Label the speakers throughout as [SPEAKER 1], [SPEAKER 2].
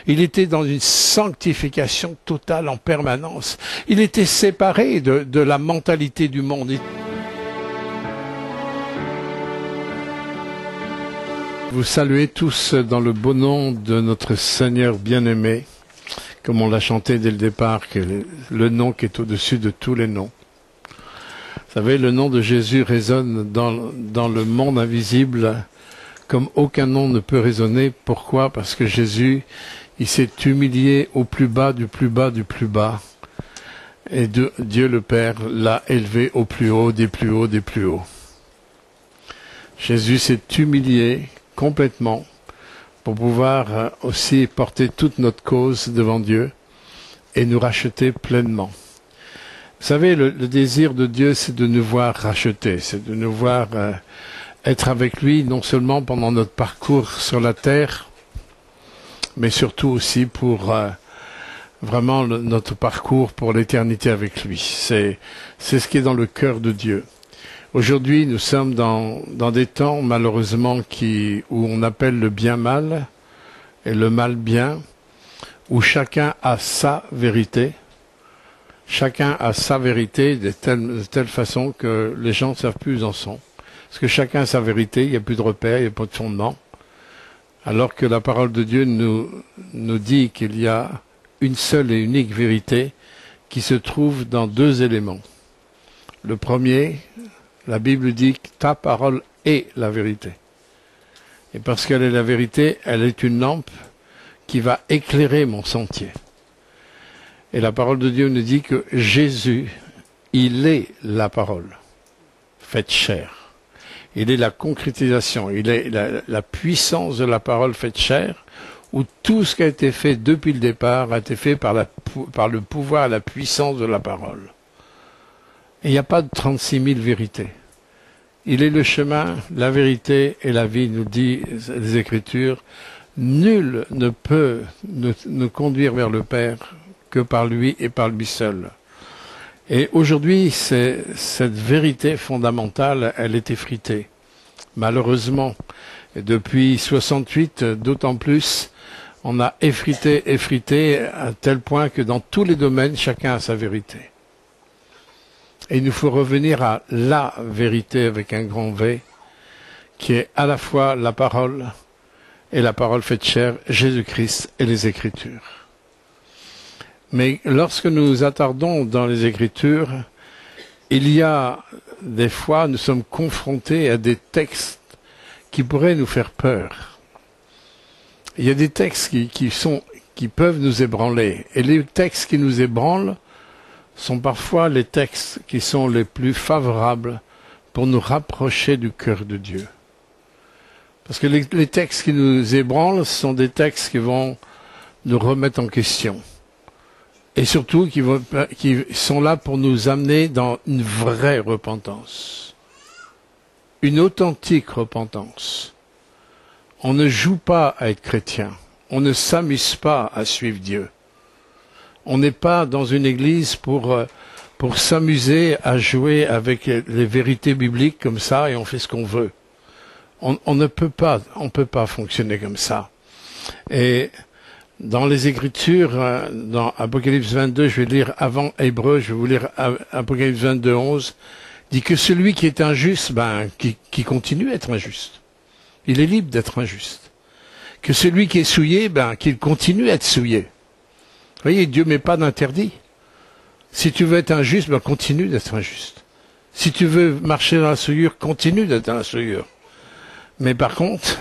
[SPEAKER 1] Il était dans une sanctification totale en permanence. Il était séparé de la mentalité du monde. Vous saluez tous dans le beau nom de notre Seigneur bien-aimé, comme on l'a chanté dès le départ, que le nom qui est au-dessus de tous les noms. Vous savez, le nom de Jésus résonne dans le monde invisible comme aucun nom ne peut résonner. Pourquoi? Parce que Jésus, il s'est humilié au plus bas du plus bas du plus bas. Et Dieu le Père l'a élevé au plus haut des plus hauts des plus hauts. Jésus s'est humilié complètement pour pouvoir aussi porter toute notre cause devant Dieu et nous racheter pleinement. Vous savez, le désir de Dieu, c'est de nous voir racheter, c'est de nous voir être avec lui, non seulement pendant notre parcours sur la terre, mais surtout aussi pour vraiment notre parcours pour l'éternité avec lui. C'est ce qui est dans le cœur de Dieu. Aujourd'hui, nous sommes dans des temps, malheureusement, où on appelle le bien mal et le mal bien, où chacun a sa vérité. Chacun a sa vérité de telle façon que les gens ne savent plus où ils en sont. Parce que chacun a sa vérité, il n'y a plus de repère, il n'y a pas de fondement. Alors que la parole de Dieu nous dit qu'il y a une seule et unique vérité qui se trouve dans deux éléments. Le premier, la Bible dit que ta parole est la vérité. Et parce qu'elle est la vérité, elle est une lampe qui va éclairer mon sentier. Et la parole de Dieu nous dit que Jésus, il est la parole, faite chair. Il est la concrétisation, il est la puissance de la parole faite chair, où tout ce qui a été fait depuis le départ a été fait par le pouvoir et la puissance de la parole. Et il n'y a pas de 36 000 vérités. Il est le chemin, la vérité et la vie, nous dit les Écritures. Nul ne peut nous conduire vers le Père que par lui et par lui seul. Et aujourd'hui, cette vérité fondamentale, elle est effritée. Malheureusement, et depuis 68, d'autant plus, on a effrité à tel point que dans tous les domaines, chacun a sa vérité. Et il nous faut revenir à la vérité avec un grand V, qui est à la fois la parole et la parole faite chair, Jésus-Christ et les Écritures. Mais lorsque nous nous attardons dans les Écritures, il y a des fois, nous sommes confrontés à des textes qui pourraient nous faire peur. Il y a des textes qui peuvent nous ébranler. Et les textes qui nous ébranlent sont parfois les textes qui sont les plus favorables pour nous rapprocher du cœur de Dieu. Parce que les textes qui nous ébranlent sont des textes qui vont nous remettre en question. Et surtout qui sont là pour nous amener dans une vraie repentance. Une authentique repentance. On ne joue pas à être chrétien. On ne s'amuse pas à suivre Dieu. On n'est pas dans une église pour s'amuser à jouer avec les vérités bibliques comme ça et on fait ce qu'on veut. On ne peut pas, fonctionner comme ça. Et dans les Écritures, dans Apocalypse 22, je vais lire avant Hébreu, je vais vous lire Apocalypse 22, 11, dit que celui qui est injuste, qui continue à être injuste. Il est libre d'être injuste. Que celui qui est souillé, qu'il continue à être souillé. Vous voyez, Dieu met pas d'interdit. Si tu veux être injuste, continue d'être injuste. Si tu veux marcher dans la souillure, continue d'être dans la souillure. Mais par contre,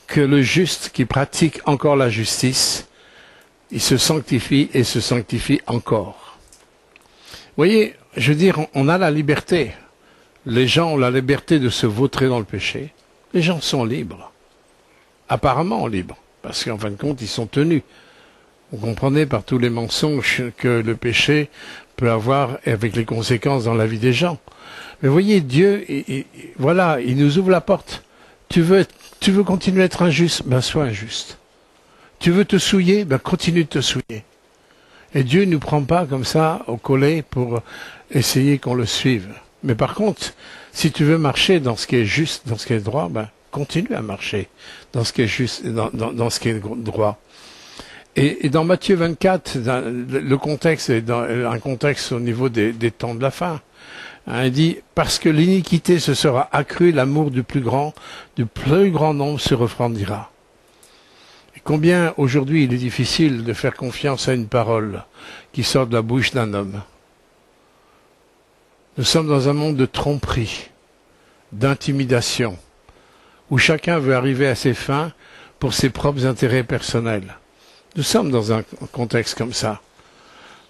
[SPEAKER 1] que le juste qui pratique encore la justice, il se sanctifie et se sanctifie encore. Vous voyez, je veux dire, on a la liberté. Les gens ont la liberté de se vautrer dans le péché. Les gens sont libres. Apparemment libres. Parce qu'en fin de compte, ils sont tenus. Vous comprenez par tous les mensonges que le péché peut avoir avec les conséquences dans la vie des gens. Mais voyez, Dieu, voilà, il nous ouvre la porte. Tu veux continuer à être injuste, sois injuste. Tu veux te souiller, continue de te souiller. Et Dieu ne nous prend pas comme ça au collet pour essayer qu'on le suive. Mais par contre, si tu veux marcher dans ce qui est juste, dans ce qui est droit, continue à marcher dans ce qui est juste, dans ce qui est droit. Et dans Matthieu 24, le contexte est dans un contexte au niveau des temps de la fin. Hein, il dit, parce que l'iniquité se sera accrue, l'amour du plus grand nombre se refroidira. Et combien aujourd'hui il est difficile de faire confiance à une parole qui sort de la bouche d'un homme. Nous sommes dans un monde de tromperie, d'intimidation, où chacun veut arriver à ses fins pour ses propres intérêts personnels. Nous sommes dans un contexte comme ça.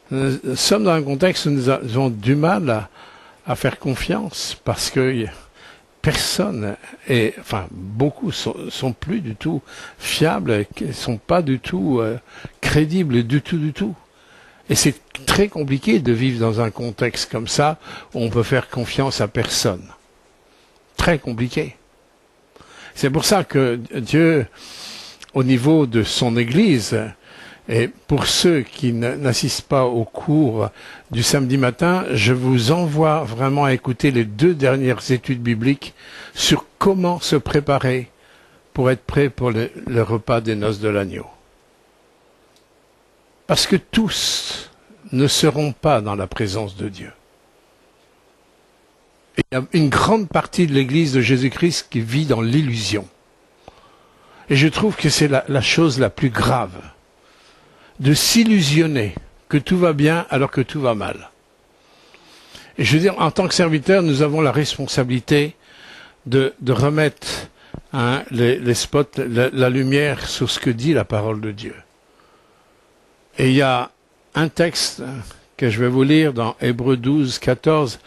[SPEAKER 1] Nous sommes dans un contexte où nous avons du mal à faire confiance parce que personne, beaucoup sont plus du tout fiables, sont pas du tout crédibles du tout. Et c'est très compliqué de vivre dans un contexte comme ça où on peut faire confiance à personne. Très compliqué. C'est pour ça que Dieu, au niveau de son Église, et pour ceux qui n'assistent pas au cours du samedi matin, je vous envoie vraiment à écouter les 2 dernières études bibliques sur comment se préparer pour être prêt pour le repas des noces de l'agneau. Parce que tous ne seront pas dans la présence de Dieu. Et il y a une grande partie de l'Église de Jésus-Christ qui vit dans l'illusion. Et je trouve que c'est la chose la plus grave, de s'illusionner que tout va bien alors que tout va mal. Et je veux dire, en tant que serviteur, nous avons la responsabilité de remettre les spots, la lumière sur ce que dit la parole de Dieu. Et il y a un texte que je vais vous lire dans Hébreux 12, 14,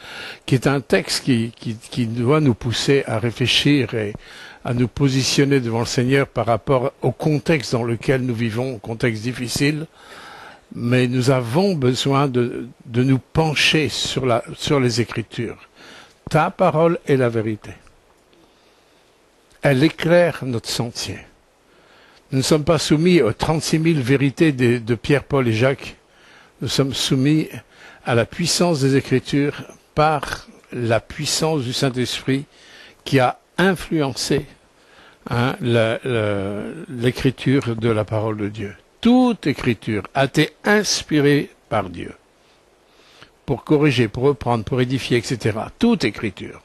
[SPEAKER 1] qui est un texte qui doit nous pousser à réfléchir et à nous positionner devant le Seigneur par rapport au contexte dans lequel nous vivons, un contexte difficile, mais nous avons besoin de nous pencher sur les Écritures. Ta parole est la vérité. Elle éclaire notre sentier. Nous ne sommes pas soumis aux 36 000 vérités de Pierre, Paul et Jacques. Nous sommes soumis à la puissance des Écritures par la puissance du Saint-Esprit qui a influencé l'écriture de la parole de Dieu. Toute écriture a été inspirée par Dieu pour corriger, pour reprendre, pour édifier, etc. Toute écriture.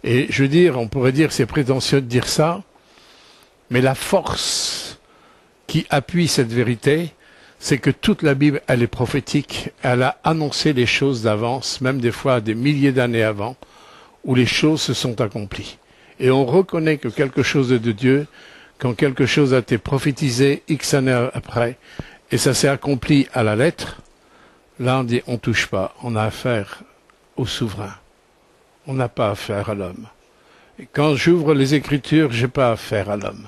[SPEAKER 1] Et je veux dire, on pourrait dire c'est prétentieux de dire ça, mais la force qui appuie cette vérité, c'est que toute la Bible, elle est prophétique. Elle a annoncé les choses d'avance, même des fois des milliers d'années avant, où les choses se sont accomplies. Et on reconnaît que quelque chose est de Dieu quand quelque chose a été prophétisé X années après, et ça s'est accompli à la lettre. Là, on dit, on touche pas, on a affaire au souverain. On n'a pas affaire à l'homme. Et quand j'ouvre les Écritures, j'ai pas affaire à l'homme.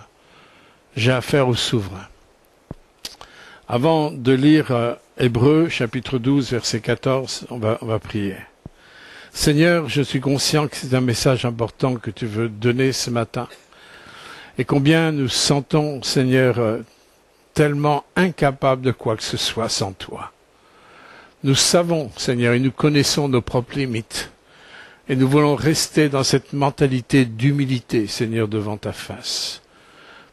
[SPEAKER 1] J'ai affaire au souverain. Avant de lire Hébreux, chapitre 12, verset 14, on va prier. Seigneur, je suis conscient que c'est un message important que tu veux donner ce matin. Et combien nous sentons, Seigneur, tellement incapables de quoi que ce soit sans toi. Nous savons, Seigneur, et nous connaissons nos propres limites. Et nous voulons rester dans cette mentalité d'humilité, Seigneur, devant ta face.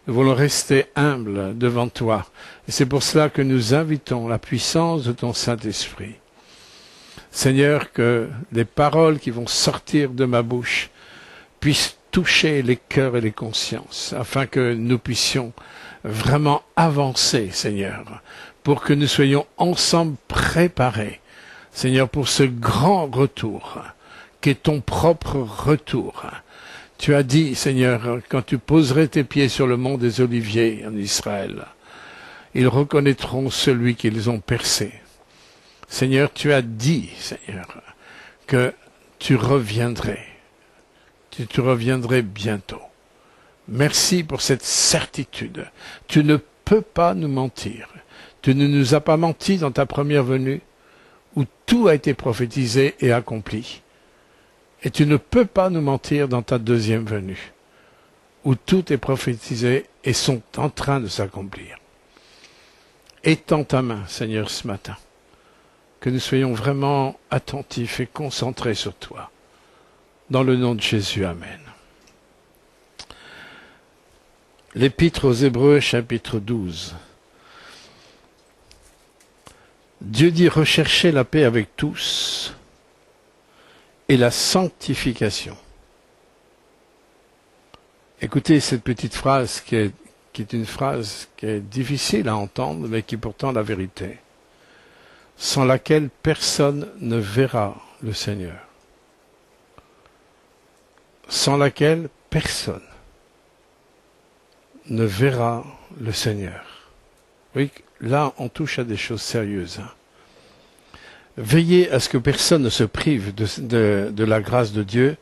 [SPEAKER 1] Nous voulons rester humbles devant toi. Et c'est pour cela que nous invitons la puissance de ton Saint-Esprit. Seigneur, que les paroles qui vont sortir de ma bouche puissent toucher les cœurs et les consciences, afin que nous puissions vraiment avancer, Seigneur, pour que nous soyons ensemble préparés, Seigneur, pour ce grand retour, qui est ton propre retour. Tu as dit, Seigneur, quand tu poserais tes pieds sur le mont des Oliviers en Israël, ils reconnaîtront celui qu'ils ont percé. Seigneur, tu as dit, Seigneur, que tu reviendrais. Tu reviendrais bientôt. Merci pour cette certitude. Tu ne peux pas nous mentir. Tu ne nous as pas menti dans ta première venue, où tout a été prophétisé et accompli. Et tu ne peux pas nous mentir dans ta deuxième venue, où tout est prophétisé et sont en train de s'accomplir. Étends ta main, Seigneur, ce matin, que nous soyons vraiment attentifs et concentrés sur toi. Dans le nom de Jésus, Amen. L'Épître aux Hébreux, chapitre 12. Dieu dit rechercher la paix avec tous et la sanctification. Écoutez cette petite phrase qui est une phrase qui est difficile à entendre, mais qui est pourtant la vérité, sans laquelle personne ne verra le Seigneur. Sans laquelle personne ne verra le Seigneur. Oui, là, on touche à des choses sérieuses. Veillez à ce que personne ne se prive de la grâce de Dieu,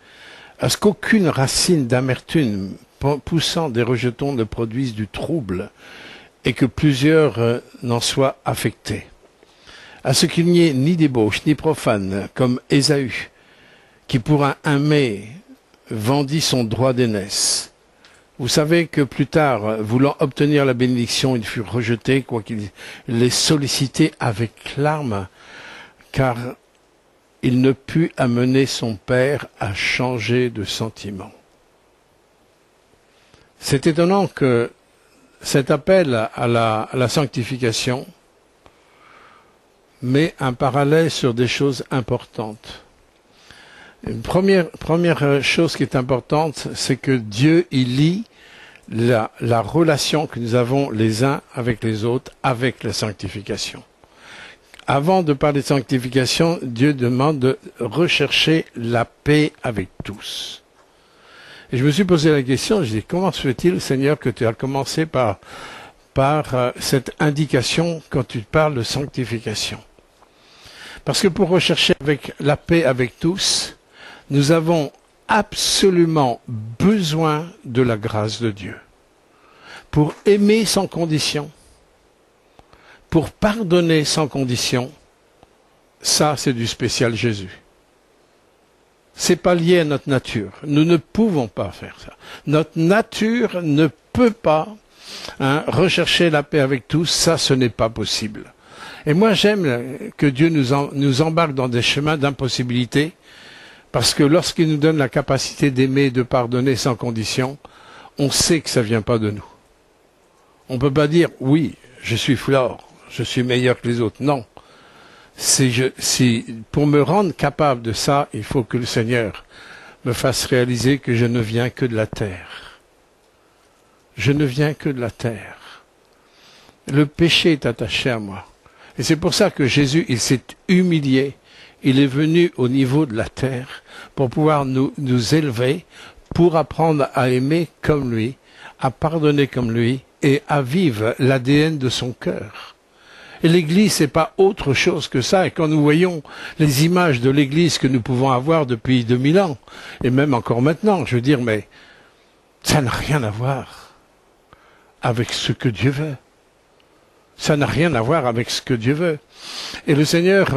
[SPEAKER 1] à ce qu'aucune racine d'amertume poussant des rejetons ne produise du trouble et que plusieurs n'en soient affectés. À ce qu'il n'y ait ni débauche, ni profane, comme Ésaü, qui pour un mets vendit son droit d'aînesse. Vous savez que plus tard, voulant obtenir la bénédiction, il fut rejeté, quoiqu'il l'ait sollicité avec larmes, car il ne put amener son père à changer de sentiment. C'est étonnant que cet appel à la sanctification met un parallèle sur des choses importantes. Une première chose qui est importante, c'est que Dieu, il lie la relation que nous avons les uns avec les autres avec la sanctification. Avant de parler de sanctification, Dieu demande de rechercher la paix avec tous. Et je me suis posé la question, je dis, comment se fait-il, Seigneur, que tu as commencé par cette indication quand tu parles de sanctification? Parce que pour rechercher la paix avec tous, nous avons absolument besoin de la grâce de Dieu. Pour aimer sans condition, pour pardonner sans condition, ça c'est du spécial Jésus. C'est pas lié à notre nature. Nous ne pouvons pas faire ça. Notre nature ne peut pas rechercher la paix avec tous. Ça, ce n'est pas possible. Et moi, j'aime que Dieu nous embarque dans des chemins d'impossibilité, parce que lorsqu'il nous donne la capacité d'aimer et de pardonner sans condition, on sait que ça vient pas de nous. On ne peut pas dire, oui, je suis fort, je suis meilleur que les autres. Non. Pour me rendre capable de ça, il faut que le Seigneur me fasse réaliser que je ne viens que de la terre. Je ne viens que de la terre. Le péché est attaché à moi. Et c'est pour ça que Jésus, il s'est humilié. Il est venu au niveau de la terre pour pouvoir nous élever, pour apprendre à aimer comme lui, à pardonner comme lui et à vivre l'ADN de son cœur. Et l'Église, c'est pas autre chose que ça. Et quand nous voyons les images de l'Église que nous pouvons avoir depuis 2000 ans, et même encore maintenant, je veux dire, mais ça n'a rien à voir avec ce que Dieu veut. Ça n'a rien à voir avec ce que Dieu veut. Et le Seigneur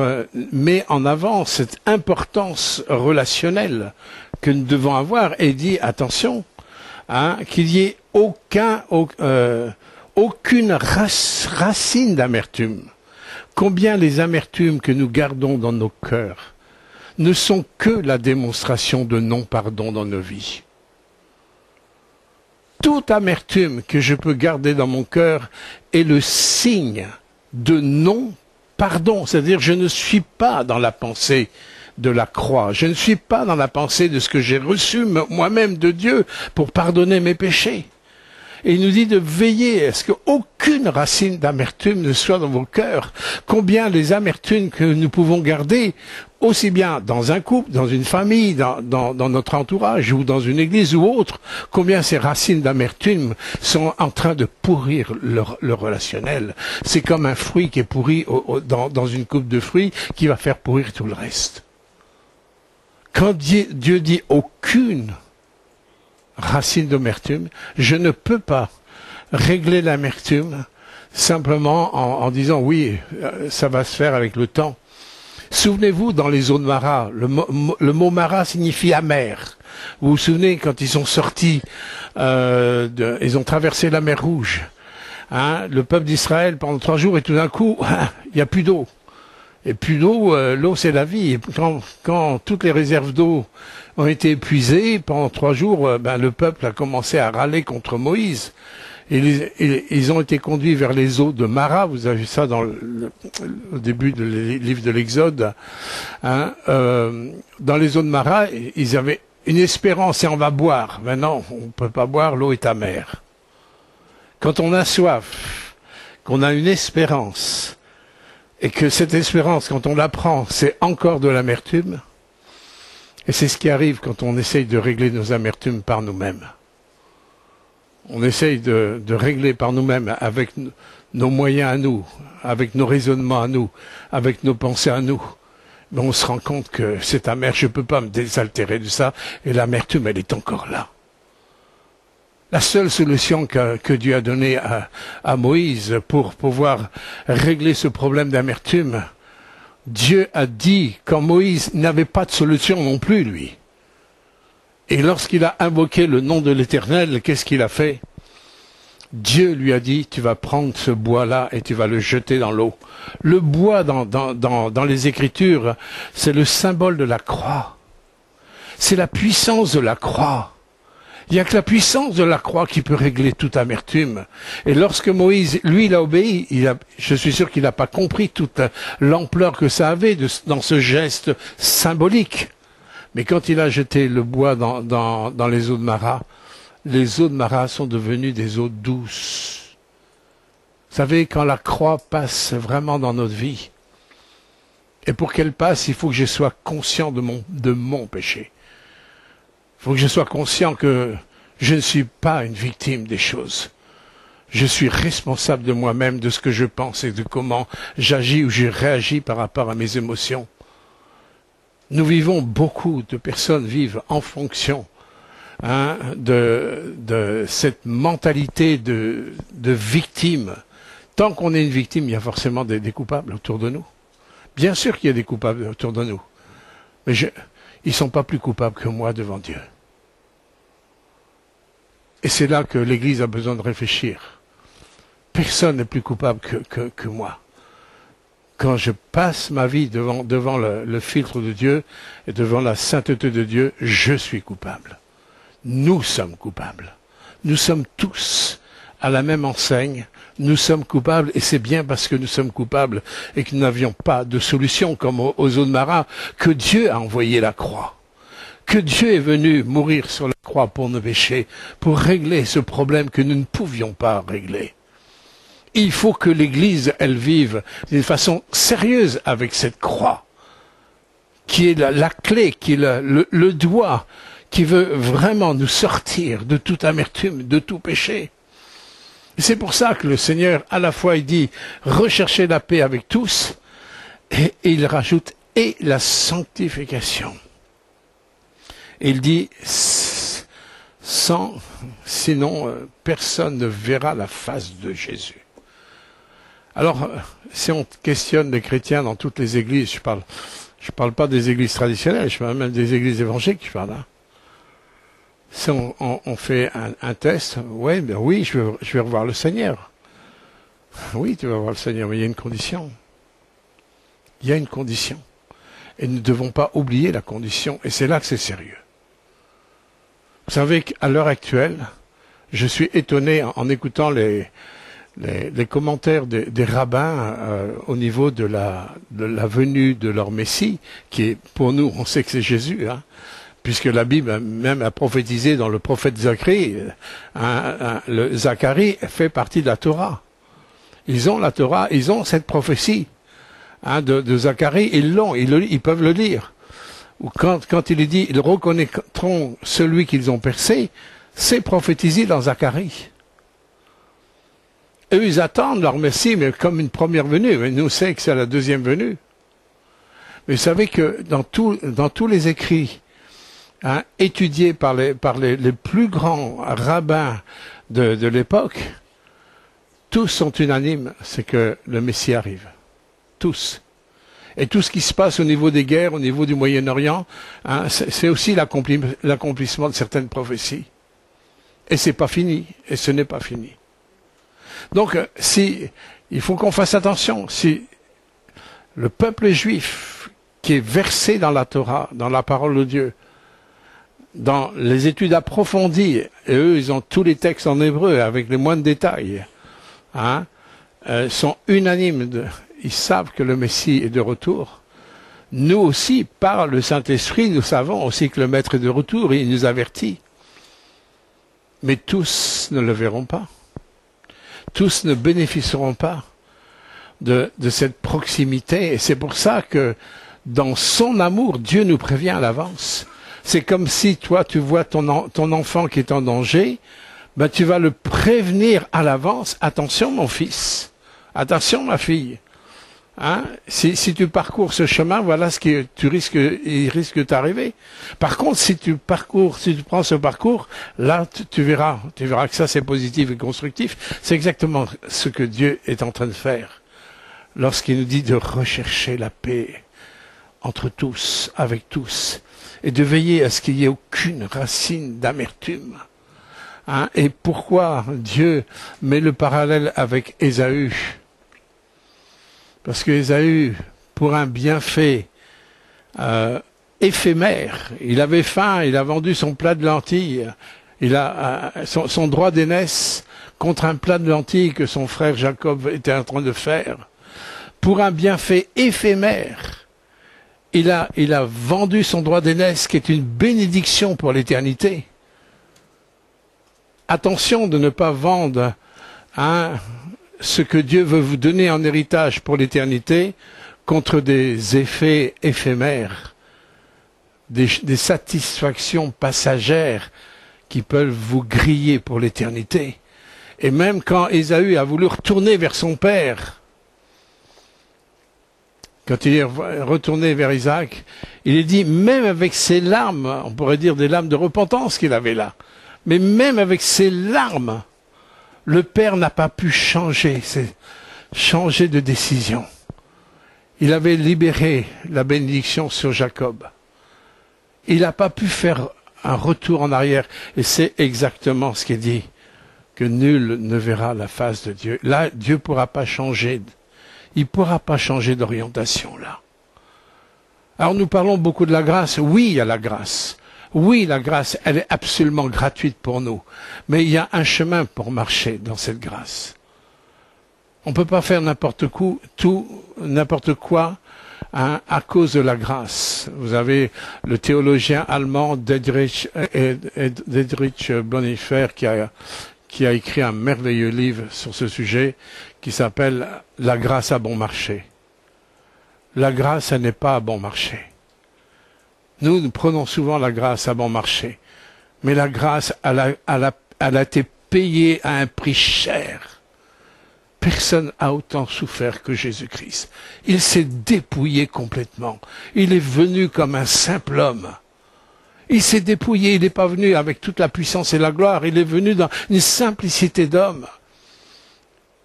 [SPEAKER 1] met en avant cette importance relationnelle que nous devons avoir et dit, attention, qu'il n'y ait aucune racine d'amertume. Combien les amertumes que nous gardons dans nos cœurs ne sont que la démonstration de non-pardon dans nos vies. Toute amertume que je peux garder dans mon cœur est le signe de non-pardon. C'est-à-dire, je ne suis pas dans la pensée de la croix. Je ne suis pas dans la pensée de ce que j'ai reçu moi-même de Dieu pour pardonner mes péchés. Et il nous dit de veiller à ce qu'aucune racine d'amertume ne soit dans vos cœurs. Combien les amertumes que nous pouvons garder, aussi bien dans un couple, dans une famille, dans notre entourage ou dans une église ou autre, combien ces racines d'amertume sont en train de pourrir le relationnel. C'est comme un fruit qui est pourri dans une coupe de fruits qui va faire pourrir tout le reste. Quand Dieu dit aucune racine d'amertume, je ne peux pas régler l'amertume simplement en disant oui, ça va se faire avec le temps. Souvenez-vous, dans les eaux de Mara, le mot Mara signifie amer. Vous vous souvenez quand ils sont sortis, ils ont traversé la mer Rouge, le peuple d'Israël pendant 3 jours et tout d'un coup, il n'y a plus d'eau. Et plus d'eau, l'eau c'est la vie. Et quand toutes les réserves d'eau ont été épuisées, pendant 3 jours, le peuple a commencé à râler contre Moïse. Ils ont été conduits vers les eaux de Mara. Vous avez vu ça dans au début du livre de l'Exode. Hein, dans les eaux de Mara, ils avaient une espérance et on va boire. Maintenant, on ne peut pas boire, l'eau est amère. Quand on a soif, qu'on a une espérance, et que cette espérance, quand on la prend, c'est encore de l'amertume, et c'est ce qui arrive quand on essaye de régler nos amertumes par nous-mêmes. On essaye de régler par nous-mêmes avec nos moyens à nous, avec nos raisonnements à nous, avec nos pensées à nous. Mais on se rend compte que c'est amer, je ne peux pas me désaltérer de ça, et l'amertume, elle est encore là. La seule solution que Dieu a donnée à Moïse pour pouvoir régler ce problème d'amertume, Dieu a dit, quand Moïse n'avait pas de solution non plus, lui. Et lorsqu'il a invoqué le nom de l'Éternel, qu'est-ce qu'il a fait? Dieu lui a dit, tu vas prendre ce bois-là et tu vas le jeter dans l'eau. Le bois dans les Écritures, c'est le symbole de la croix. C'est la puissance de la croix. Il n'y a que la puissance de la croix qui peut régler toute amertume. Et lorsque Moïse, lui, il a obéi, je suis sûr qu'il n'a pas compris toute l'ampleur que ça avait dans ce geste symbolique. Mais quand il a jeté le bois dans les eaux de Mara sont devenues des eaux douces. Vous savez, quand la croix passe vraiment dans notre vie, et pour qu'elle passe, il faut que je sois conscient de mon péché. Il faut que je sois conscient que je ne suis pas une victime des choses. Je suis responsable de moi-même, de ce que je pense et de comment j'agis ou je réagis par rapport à mes émotions. Beaucoup de personnes vivent en fonction de cette mentalité de victime. Tant qu'on est une victime, il y a forcément des coupables autour de nous. Bien sûr qu'il y a des coupables autour de nous. Mais ils ne sont pas plus coupables que moi devant Dieu. Et c'est là que l'Église a besoin de réfléchir. Personne n'est plus coupable que moi. Quand je passe ma vie devant le filtre de Dieu et devant la sainteté de Dieu, je suis coupable. Nous sommes coupables. Nous sommes tous à la même enseigne. Nous sommes coupables et c'est bien parce que nous sommes coupables et que nous n'avions pas de solution comme aux eaux de Mara que Dieu a envoyé la croix. Que Dieu est venu mourir sur la croix pour nos péchés, pour régler ce problème que nous ne pouvions pas régler. Il faut que l'Église, elle vive d'une façon sérieuse avec cette croix, qui est la clé, qui est le doigt, qui veut vraiment nous sortir de toute amertume, de tout péché. Et c'est pour ça que le Seigneur, à la fois, il dit, recherchez la paix avec tous, et il rajoute, et la sanctification. Et il dit, sinon, personne ne verra la face de Jésus. Alors, si on questionne les chrétiens dans toutes les églises, je parle pas des églises traditionnelles, je parle même des églises évangéliques, je parle là. Si on fait un test, ouais, ben oui, je vais revoir le Seigneur. Oui, tu vas voir le Seigneur, mais il y a une condition. Il y a une condition. Et nous ne devons pas oublier la condition, et c'est là que c'est sérieux. Vous savez qu'à l'heure actuelle, je suis étonné en écoutant les commentaires des rabbins au niveau de la venue de leur Messie, qui est, pour nous, on sait que c'est Jésus, hein, puisque la Bible même a prophétisé dans le prophète Zacharie. Le Zacharie fait partie de la Torah. Ils ont la Torah, ils ont cette prophétie de Zacharie, ils peuvent le lire. Ou quand il est dit, ils reconnaîtront celui qu'ils ont percé, c'est prophétisé dans Zacharie. Eux, ils attendent leur Messie, mais comme une première venue. Mais nous, c'est que c'est la deuxième venue. Mais vous savez que dans tous les écrits étudiés par les plus grands rabbins de l'époque, tous sont unanimes, c'est que le Messie arrive. Tous. Et tout ce qui se passe au niveau des guerres, au niveau du Moyen-Orient, c'est aussi l'accomplissement de certaines prophéties. Et c'est pas fini. Et ce n'est pas fini. Donc, il faut qu'on fasse attention. Si le peuple juif qui est versé dans la Torah, dans la parole de Dieu, dans les études approfondies, et eux, ils ont tous les textes en hébreu avec les moindres détails, hein, sont unanimes. Ils savent que le Messie est de retour. Nous aussi, par le Saint-Esprit, nous savons aussi que le Maître est de retour et il nous avertit. Mais tous ne le verront pas. Tous ne bénéficieront pas de cette proximité. Et c'est pour ça que dans son amour, Dieu nous prévient à l'avance. C'est comme si toi, tu vois ton enfant qui est en danger, ben, tu vas le prévenir à l'avance. Attention mon fils, attention ma fille. Hein? Si tu parcours ce chemin, voilà ce que il risque de t'arriver. Par contre, si tu prends ce parcours, là, tu verras que ça c'est positif et constructif. C'est exactement ce que Dieu est en train de faire lorsqu'il nous dit de rechercher la paix entre tous, avec tous, et de veiller à ce qu'il n'y ait aucune racine d'amertume. Hein? Et pourquoi Dieu met le parallèle avec Ésaü? Parce que Ésaü, pour un bienfait éphémère, il avait faim, il a vendu son plat de lentilles, il a son droit d'aînesse contre un plat de lentilles que son frère Jacob était en train de faire. Pour un bienfait éphémère, il a vendu son droit d'aînesse qui est une bénédiction pour l'éternité. Attention de ne pas vendre ce que Dieu veut vous donner en héritage pour l'éternité contre des effets éphémères, des satisfactions passagères qui peuvent vous griller pour l'éternité. Et même quand Ésaü a voulu retourner vers son père, quand il est retourné vers Isaac, il est dit, même avec ses larmes, on pourrait dire des larmes de repentance qu'il avait là, mais même avec ses larmes, le père n'a pas pu changer de décision. Il avait libéré la bénédiction sur Jacob. Il n'a pas pu faire un retour en arrière. Et c'est exactement ce qui est dit, que nul ne verra la face de Dieu. Là, Dieu ne pourra pas changer. Il ne pourra pas changer d'orientation là. Alors nous parlons beaucoup de la grâce. Oui, il y a la grâce. Oui, la grâce, elle est absolument gratuite pour nous. Mais il y a un chemin pour marcher dans cette grâce. On ne peut pas faire n'importe quoi à cause de la grâce. Vous avez le théologien allemand Dietrich Bonhoeffer qui a écrit un merveilleux livre sur ce sujet qui s'appelle « La grâce à bon marché ». La grâce, elle n'est pas à bon marché. Nous prenons souvent la grâce à bon marché. Mais la grâce, elle a été payée à un prix cher. Personne n'a autant souffert que Jésus-Christ. Il s'est dépouillé complètement. Il est venu comme un simple homme. Il s'est dépouillé, il n'est pas venu avec toute la puissance et la gloire. Il est venu dans une simplicité d'homme.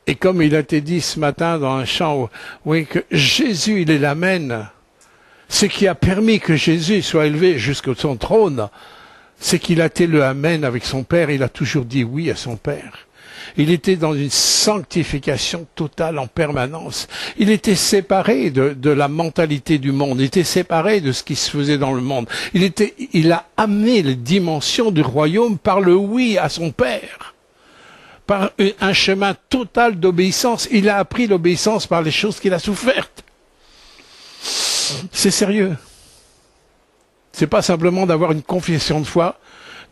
[SPEAKER 1] Et comme il a été dit ce matin dans un chant, oui, que Jésus, il est l'Amen. Ce qui a permis que Jésus soit élevé jusqu'au son trône, c'est qu'il a été le Amen avec son Père. Il a toujours dit oui à son Père. Il était dans une sanctification totale en permanence. Il était séparé de la mentalité du monde. Il était séparé de ce qui se faisait dans le monde. Il a amené les dimensions du royaume par le oui à son Père. Par un chemin total d'obéissance. Il a appris l'obéissance par les choses qu'il a souffertes. C'est sérieux. C'est pas simplement d'avoir une confession de foi,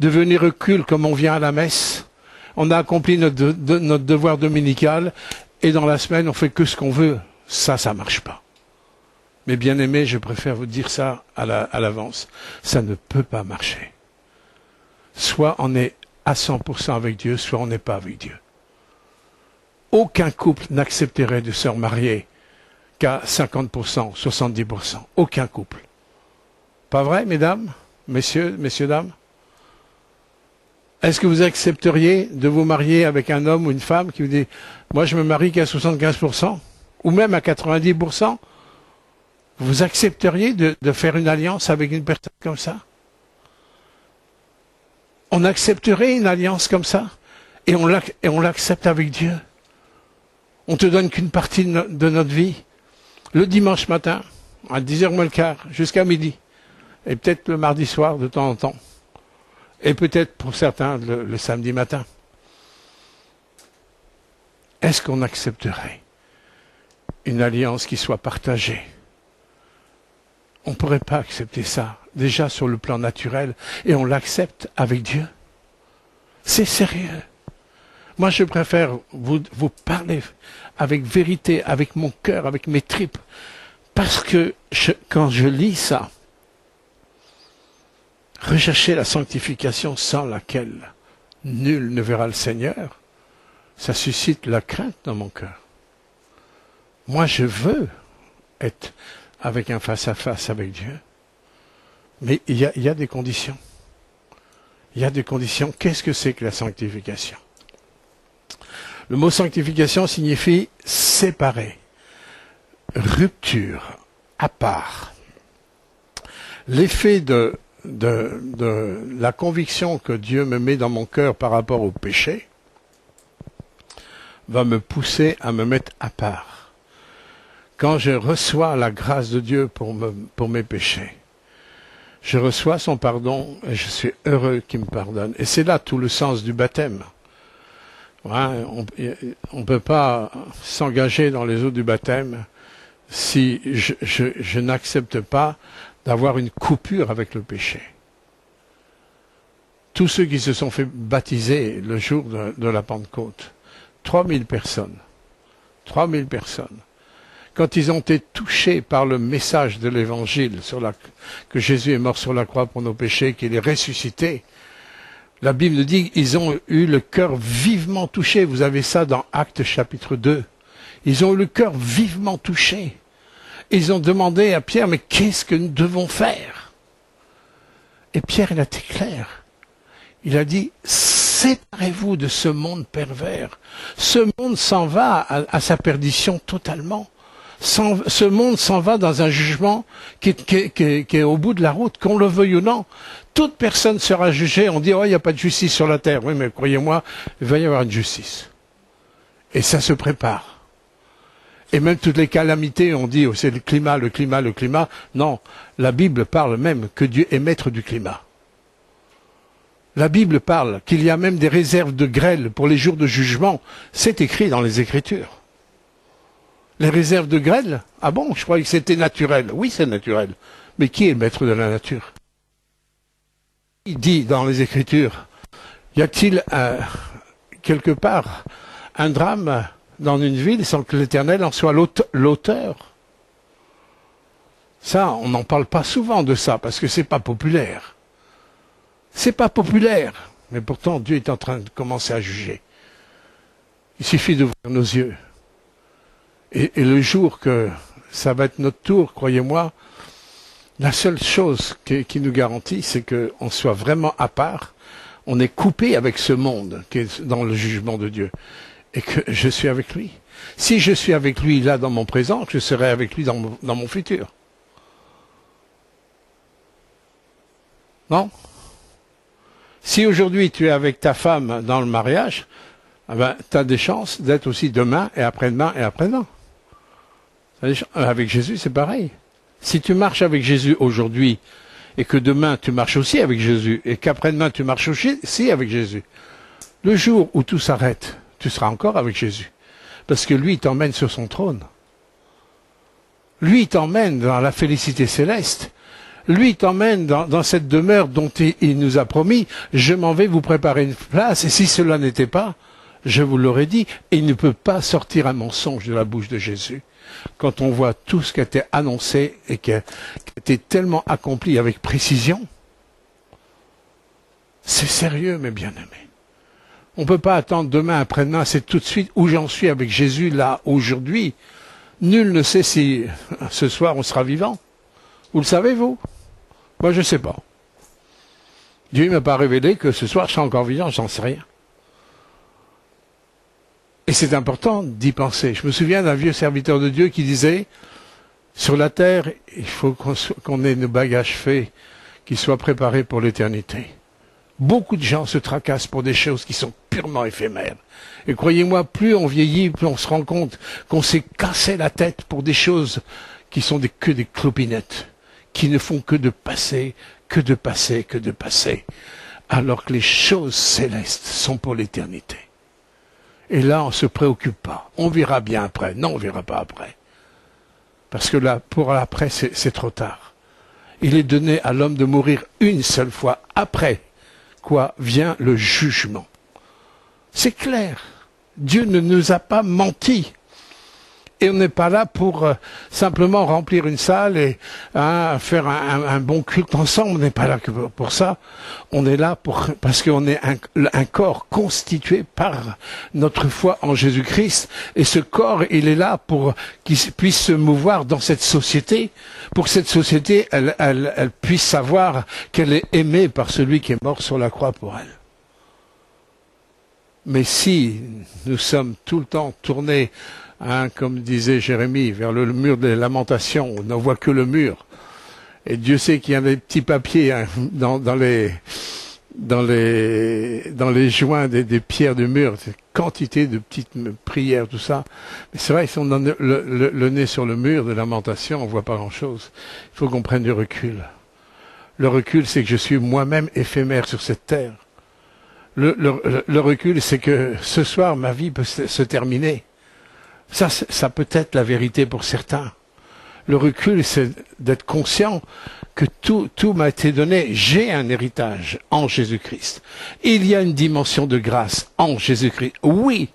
[SPEAKER 1] de venir au culte comme on vient à la messe. On a accompli notre devoir dominical et dans la semaine on fait que ce qu'on veut. Ça marche pas. Mais bien aimés, je préfère vous dire ça à l'avance. Ça ne peut pas marcher. Soit on est à 100% avec Dieu, soit on n'est pas avec Dieu. Aucun couple n'accepterait de se remarier qu'à 50%, 70%. Aucun couple. Pas vrai, mesdames, messieurs, dames? Est-ce que vous accepteriez de vous marier avec un homme ou une femme qui vous dit « Moi, je me marie qu'à 75%, ou même à 90%? » Vous accepteriez de faire une alliance avec une personne comme ça? On accepterait une alliance comme ça? Et on l'accepte avec Dieu? On te donne qu'une partie de notre vie? Le dimanche matin, à 10h moins le quart, jusqu'à midi. Et peut-être le mardi soir, de temps en temps. Et peut-être pour certains le samedi matin. Est-ce qu'on accepterait une alliance qui soit partagée? On ne pourrait pas accepter ça, déjà sur le plan naturel, et on l'accepte avec Dieu. C'est sérieux. Moi, je préfère vous parler avec vérité, avec mon cœur, avec mes tripes, parce que quand je lis ça, rechercher la sanctification sans laquelle nul ne verra le Seigneur, ça suscite la crainte dans mon cœur. Moi, je veux être avec un face-à-face avec Dieu. Mais il y a des conditions. Il y a des conditions. Qu'est-ce que c'est que la sanctification? Le mot sanctification signifie séparer, rupture, à part. L'effet de la conviction que Dieu me met dans mon cœur par rapport au péché va me pousser à me mettre à part. Quand je reçois la grâce de Dieu pour mes péchés, je reçois son pardon et je suis heureux qu'il me pardonne. Et c'est là tout le sens du baptême. Ouais, on ne peut pas s'engager dans les eaux du baptême si je n'accepte pas d'avoir une coupure avec le péché. Tous ceux qui se sont fait baptiser le jour de la Pentecôte, 3000 personnes, 3000 personnes, quand ils ont été touchés par le message de l'Évangile, que Jésus est mort sur la croix pour nos péchés, qu'il est ressuscité, la Bible nous dit qu'ils ont eu le cœur vivement touché. Vous avez ça dans Actes chapitre 2. Ils ont eu le cœur vivement touché. Ils ont demandé à Pierre, mais qu'est-ce que nous devons faire? Et Pierre, il a été clair. Il a dit, séparez-vous de ce monde pervers. Ce monde s'en va à sa perdition totalement. Ce monde s'en va dans un jugement qui est au bout de la route, qu'on le veuille ou non. Toute personne sera jugée. On dit, oh, il n'y a pas de justice sur la terre. Oui, mais croyez-moi, il va y avoir une justice. Et ça se prépare. Et même toutes les calamités, on dit, oh, c'est le climat, le climat, le climat. Non, la Bible parle même que Dieu est maître du climat. La Bible parle qu'il y a même des réserves de grêle pour les jours de jugement. C'est écrit dans les Écritures. Les réserves de grêle? Ah bon, je croyais que c'était naturel. Oui, c'est naturel. Mais qui est le maître de la nature? Il dit dans les Écritures, y a-t-il quelque part un drame dans une ville sans que l'Éternel en soit l'auteur? Ça, on n'en parle pas souvent de ça, parce que c'est pas populaire. C'est pas populaire. Mais pourtant, Dieu est en train de commencer à juger. Il suffit d'ouvrir nos yeux. Et le jour que ça va être notre tour, croyez-moi, la seule chose qui nous garantit, c'est qu'on soit vraiment à part, on est coupé avec ce monde qui est dans le jugement de Dieu, et que je suis avec lui. Si je suis avec lui là dans mon présent, je serai avec lui dans mon futur. Non? Si aujourd'hui tu es avec ta femme dans le mariage, eh ben, tu as des chances d'être aussi demain et après-demain et après-demain. Avec Jésus, c'est pareil. Si tu marches avec Jésus aujourd'hui, et que demain tu marches aussi avec Jésus, et qu'après-demain tu marches aussi avec Jésus, le jour où tout s'arrête, tu seras encore avec Jésus. Parce que lui, il t'emmène sur son trône. Lui, il t'emmène dans la félicité céleste. Lui, il t'emmène dans cette demeure dont il nous a promis, je m'en vais vous préparer une place, et si cela n'était pas, je vous l'aurais dit, et il ne peut pas sortir un mensonge de la bouche de Jésus. Quand on voit tout ce qui a été annoncé et qui a été tellement accompli avec précision, c'est sérieux, mes bien-aimés. On ne peut pas attendre demain, après-demain, c'est tout de suite où j'en suis avec Jésus, là, aujourd'hui. Nul ne sait si ce soir on sera vivant. Vous le savez, vous? Moi, je ne sais pas. Dieu ne m'a pas révélé que ce soir je serai encore vivant, j'en sais rien. Et c'est important d'y penser. Je me souviens d'un vieux serviteur de Dieu qui disait, sur la terre, il faut qu'on ait nos bagages faits, qui soient préparés pour l'éternité. Beaucoup de gens se tracassent pour des choses qui sont purement éphémères. Et croyez-moi, plus on vieillit, plus on se rend compte qu'on s'est cassé la tête pour des choses qui sont que des clopinettes, qui ne font que de passer, que de passer, que de passer. alors que les choses célestes sont pour l'éternité. Et là, on ne se préoccupe pas. On verra bien après. Non, on ne verra pas après. Parce que là, pour l'après, c'est trop tard. Il est donné à l'homme de mourir une seule fois. Après quoi vient le jugement. C'est clair. Dieu ne nous a pas menti. Et on n'est pas là pour simplement remplir une salle et faire un bon culte ensemble. On n'est pas là que pour ça. On est là parce qu'on est un corps constitué par notre foi en Jésus-Christ. Et ce corps, il est là pour qu'il puisse se mouvoir dans cette société, pour que cette société, elle puisse savoir qu'elle est aimée par celui qui est mort sur la croix pour elle. Mais si nous sommes tout le temps tournés, comme disait Jérémie, vers le mur des lamentations, on n'en voit que le mur. Et Dieu sait qu'il y a des petits papiers dans les joints des pierres du mur, quantité de petites prières, tout ça. Mais c'est vrai, si on a le nez sur le mur de lamentation, on voit pas grand-chose. Il faut qu'on prenne du recul. Le recul, c'est que je suis moi-même éphémère sur cette terre. Le recul, c'est que ce soir, ma vie peut se terminer. Ça peut être la vérité pour certains. Le recul, c'est d'être conscient que tout m'a été donné. J'ai un héritage en Jésus-Christ. Il y a une dimension de grâce en Jésus-Christ. Oui,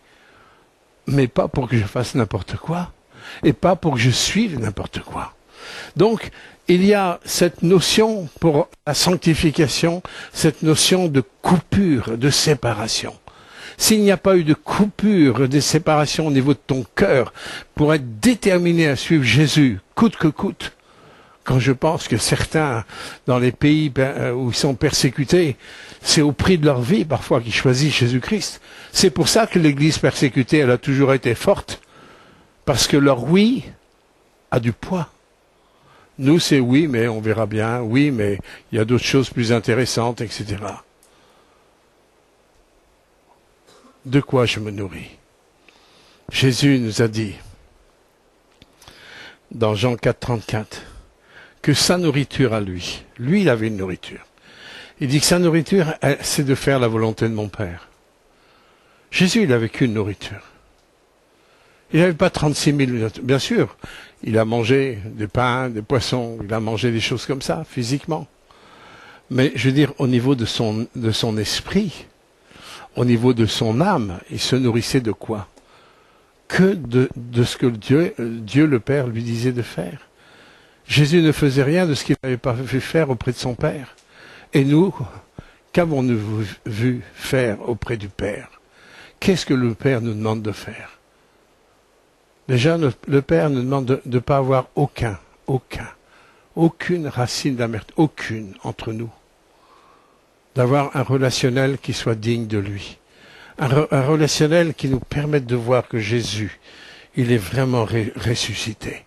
[SPEAKER 1] mais pas pour que je fasse n'importe quoi. Et pas pour que je suive n'importe quoi. Donc, il y a cette notion pour la sanctification, cette notion de coupure, de séparation. S'il n'y a pas eu de coupure, de séparation au niveau de ton cœur pour être déterminé à suivre Jésus, coûte que coûte, quand je pense que certains, dans les pays où ils sont persécutés, c'est au prix de leur vie parfois qu'ils choisissent Jésus-Christ. C'est pour ça que l'Église persécutée, elle a toujours été forte, parce que leur oui a du poids. Nous, c'est oui, mais on verra bien, oui, mais il y a d'autres choses plus intéressantes, etc. De quoi je me nourris? Jésus nous a dit, dans Jean 4,34, que sa nourriture à lui, il avait une nourriture. Il dit que sa nourriture, c'est de faire la volonté de mon Père. Jésus, il n'avait qu'une nourriture. Il n'avait pas 36 000, bien sûr. Il a mangé des pains, des poissons, il a mangé des choses comme ça, physiquement. Mais je veux dire, au niveau de son esprit, au niveau de son âme, il se nourrissait de quoi? Que de ce que Dieu le Père lui disait de faire. Jésus ne faisait rien de ce qu'il n'avait pas vu faire auprès de son Père. Et nous, qu'avons-nous vu faire auprès du Père? Qu'est-ce que le Père nous demande de faire? Déjà, le Père nous demande de ne pas avoir aucune racine d'amertume, aucune entre nous. D'avoir un relationnel qui soit digne de lui. Un relationnel qui nous permette de voir que Jésus, il est vraiment ressuscité.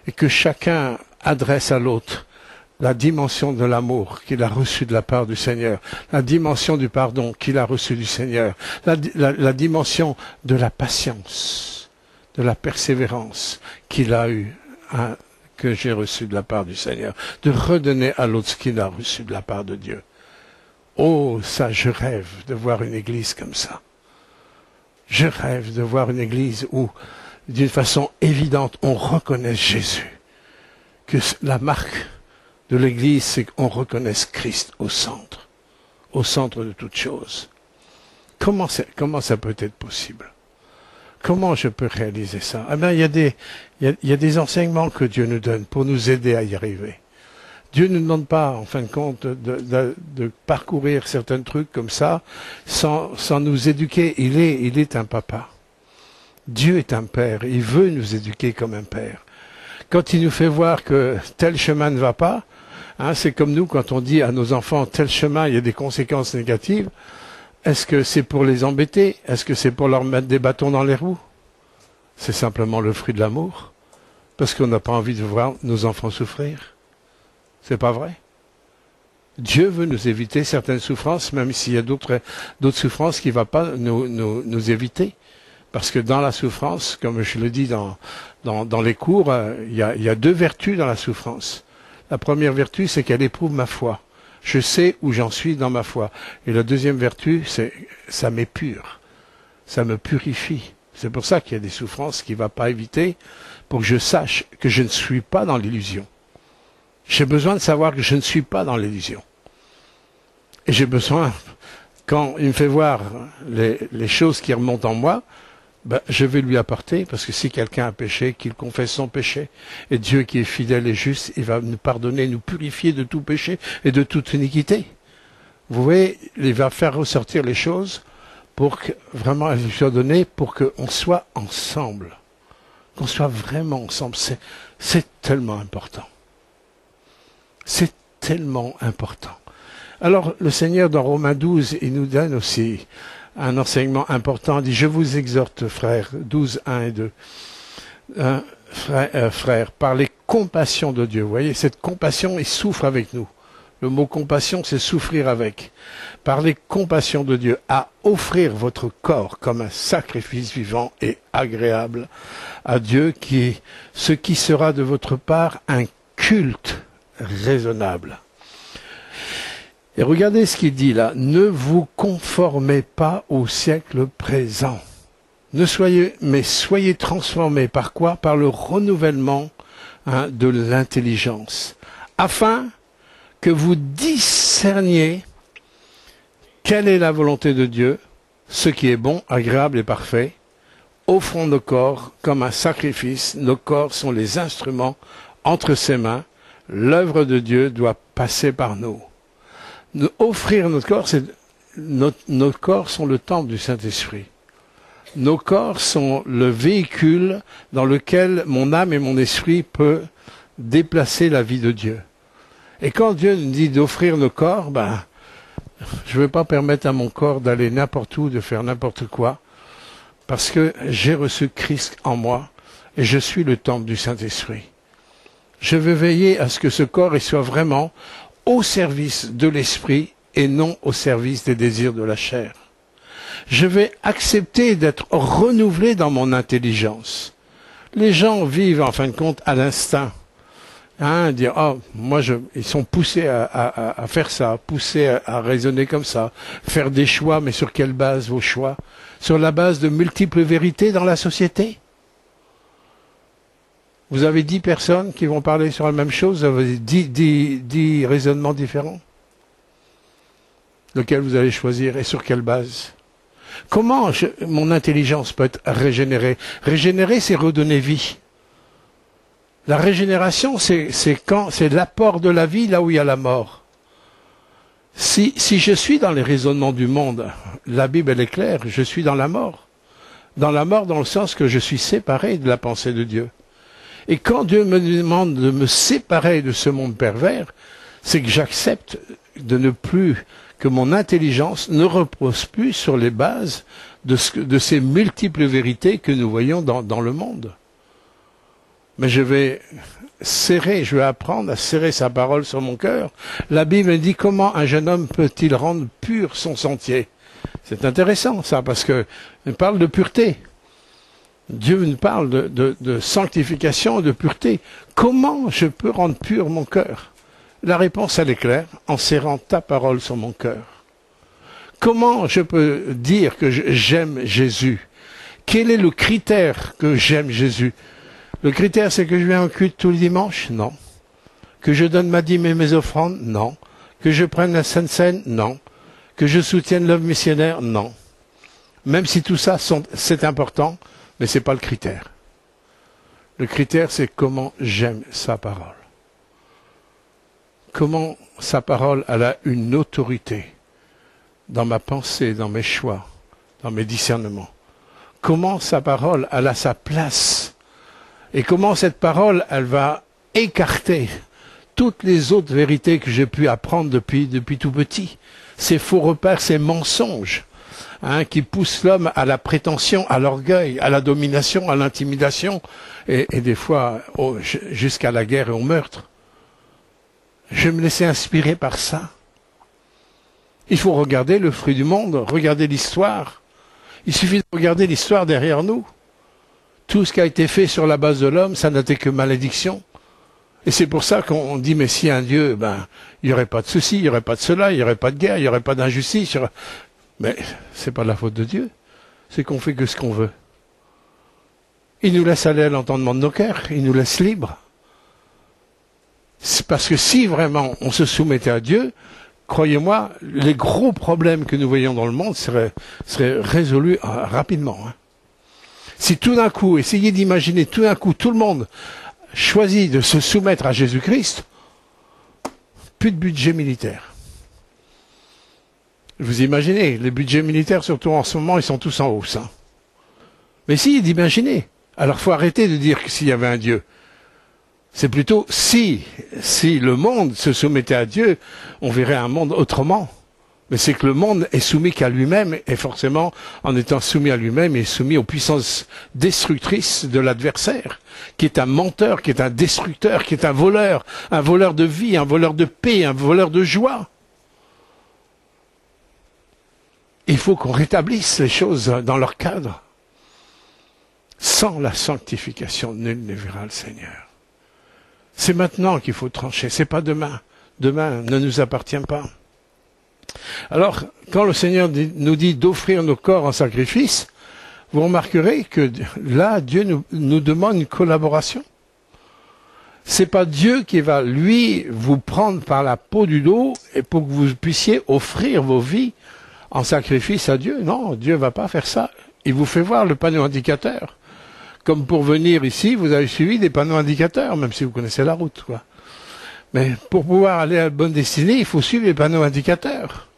[SPEAKER 1] Et que chacun adresse à l'autre la dimension de l'amour qu'il a reçu de la part du Seigneur, la dimension du pardon qu'il a reçu du Seigneur, la dimension de la patience, de la persévérance qu'il a eue, que j'ai reçu de la part du Seigneur, de redonner à l'autre ce qu'il a reçu de la part de Dieu. Oh, ça, je rêve de voir une église comme ça. Je rêve de voir une église où, d'une façon évidente, on reconnaisse Jésus. Que la marque de l'église, c'est qu'on reconnaisse Christ au centre de toute chose. Comment ça peut être possible? Comment je peux réaliser ça? Eh bien, il y a des enseignements que Dieu nous donne pour nous aider à y arriver. Dieu ne nous demande pas, en fin de compte, de parcourir certains trucs comme ça, sans nous éduquer. Il est un papa. Dieu est un père. Il veut nous éduquer comme un père. Quand il nous fait voir que tel chemin ne va pas, c'est comme nous, quand on dit à nos enfants, tel chemin, il y a des conséquences négatives, est-ce que c'est pour les embêter? Est-ce que c'est pour leur mettre des bâtons dans les roues? C'est simplement le fruit de l'amour. Parce qu'on n'a pas envie de voir nos enfants souffrir. C'est pas vrai? Dieu veut nous éviter certaines souffrances, même s'il y a d'autres souffrances qu'il ne va pas nous éviter. Parce que dans la souffrance, comme je le dis dans les cours, il y a deux vertus dans la souffrance. La première vertu, c'est qu'elle éprouve ma foi. Je sais où j'en suis dans ma foi. Et la deuxième vertu, c'est ça m'épure. Ça me purifie. C'est pour ça qu'il y a des souffrances qu'il ne va pas éviter, pour que je sache que je ne suis pas dans l'illusion. J'ai besoin de savoir que je ne suis pas dans l'illusion. Et j'ai besoin, quand il me fait voir les choses qui remontent en moi, ben, je vais lui apporter, parce que si quelqu'un a péché, qu'il confesse son péché. Et Dieu qui est fidèle et juste, il va nous pardonner, nous purifier de tout péché et de toute iniquité. Vous voyez, il va faire ressortir les choses pour que vraiment elles lui soient données, pour qu'on soit ensemble. Qu'on soit vraiment ensemble. C'est tellement important. C'est tellement important. Alors, le Seigneur, dans Romains 12, il nous donne aussi un enseignement important. Il dit, je vous exhorte, frères, 12, 1 et 2, frères, par les compassions de Dieu. Vous voyez, cette compassion, il souffre avec nous. Le mot compassion, c'est souffrir avec. Par les compassions de Dieu, à offrir votre corps comme un sacrifice vivant et agréable à Dieu, qui est ce qui sera de votre part un culte raisonnable. Et regardez ce qu'il dit là. Ne vous conformez pas au siècle présent. Mais soyez transformés par quoi? Par le renouvellement de l'intelligence. Afin que vous discerniez quelle est la volonté de Dieu, ce qui est bon, agréable et parfait. Offrons nos corps comme un sacrifice. Nos corps sont les instruments entre ses mains. L'œuvre de Dieu doit passer par nous. Offrir notre corps, nos corps sont le temple du Saint-Esprit. Nos corps sont le véhicule dans lequel mon âme et mon esprit peuvent déplacer la vie de Dieu. Et quand Dieu nous dit d'offrir nos corps, ben, je ne vais pas permettre à mon corps d'aller n'importe où, de faire n'importe quoi, parce que j'ai reçu Christ en moi et je suis le temple du Saint-Esprit. Je veux veiller à ce que ce corps il soit vraiment au service de l'esprit et non au service des désirs de la chair. Je vais accepter d'être renouvelé dans mon intelligence. Les gens vivent en fin de compte à l'instinct. Dire, oh, ils sont poussés à faire ça, poussés à raisonner comme ça, faire des choix, mais sur quelle base vos choix? Sur la base de multiples vérités dans la société? Vous avez 10 personnes qui vont parler sur la même chose, vous avez 10 raisonnements différents. Lequel vous allez choisir et sur quelle base? Comment mon intelligence peut être régénérée? Régénérer, c'est redonner vie. La régénération, c'est l'apport de la vie là où il y a la mort. Si je suis dans les raisonnements du monde, la Bible elle est claire, je suis dans la mort. Dans la mort dans le sens que je suis séparé de la pensée de Dieu. Et quand Dieu me demande de me séparer de ce monde pervers, c'est que j'accepte de ne plus, que mon intelligence ne repose plus sur les bases de ces multiples vérités que nous voyons dans le monde. Mais je vais apprendre à serrer sa parole sur mon cœur. La Bible dit comment un jeune homme peut-il rendre pur son sentier? C'est intéressant ça, parce que on parle de pureté. Dieu nous parle de sanctification, de pureté. Comment je peux rendre pur mon cœur? La réponse, elle est claire, en serrant ta parole sur mon cœur. Comment je peux dire que j'aime Jésus? Quel est le critère que j'aime Jésus? Le critère, c'est que je viens au culte tous les dimanches? Non. Que je donne ma dîme et mes offrandes? Non. Que je prenne la Sainte Seine? Non. Que je soutienne l'œuvre missionnaire? Non. Même si tout ça, c'est important, mais ce n'est pas le critère. Le critère, c'est comment j'aime sa parole. Comment sa parole, elle a une autorité dans ma pensée, dans mes choix, dans mes discernements. Comment sa parole, elle a sa place. Et comment cette parole, elle va écarter toutes les autres vérités que j'ai pu apprendre depuis tout petit. Ces faux repères, ces mensonges, qui poussent l'homme à la prétention, à l'orgueil, à la domination, à l'intimidation, et des fois jusqu'à la guerre et au meurtre. Je vais me laisser inspirer par ça. Il faut regarder le fruit du monde, regarder l'histoire. Il suffit de regarder l'histoire derrière nous. Tout ce qui a été fait sur la base de l'homme, ça n'a été que malédiction. Et c'est pour ça qu'on dit, mais s'il y a un Dieu, ben, il n'y aurait pas de souci, il n'y aurait pas de cela, il n'y aurait pas de guerre, il n'y aurait pas d'injustice. Mais c'est pas de la faute de Dieu. C'est qu'on fait que ce qu'on veut. Il nous laisse aller à l'entendement de nos cœurs, il nous laisse libres. C'est parce que si vraiment on se soumettait à Dieu, croyez-moi, les gros problèmes que nous voyons dans le monde seraient résolus rapidement. Hein. Si tout d'un coup, essayez d'imaginer, tout d'un coup, tout le monde choisit de se soumettre à Jésus-Christ, plus de budget militaire. Vous imaginez, les budgets militaires, surtout en ce moment, ils sont tous en hausse. Hein. Mais essayez d'imaginer. Alors, il faut arrêter de dire que s'il y avait un Dieu. C'est plutôt si le monde se soumettait à Dieu, on verrait un monde autrement. Mais c'est que le monde est soumis qu'à lui-même, et forcément, en étant soumis à lui-même, il est soumis aux puissances destructrices de l'adversaire, qui est un menteur, qui est un destructeur, qui est un voleur de vie, un voleur de paix, un voleur de joie. Il faut qu'on rétablisse les choses dans leur cadre. Sans la sanctification, nul ne verra le Seigneur. C'est maintenant qu'il faut trancher, c'est pas demain. Demain ne nous appartient pas. Alors, quand le Seigneur nous dit d'offrir nos corps en sacrifice, vous remarquerez que là, Dieu nous demande une collaboration. C'est pas Dieu qui va, lui, vous prendre par la peau du dos et pour que vous puissiez offrir vos vies en sacrifice à Dieu. Non, Dieu va pas faire ça. Il vous fait voir le panneau indicateur. Comme pour venir ici, vous avez suivi des panneaux indicateurs, même si vous connaissez la route, quoi. Mais pour pouvoir aller à la bonne destinée, il faut suivre les panneaux indicateurs.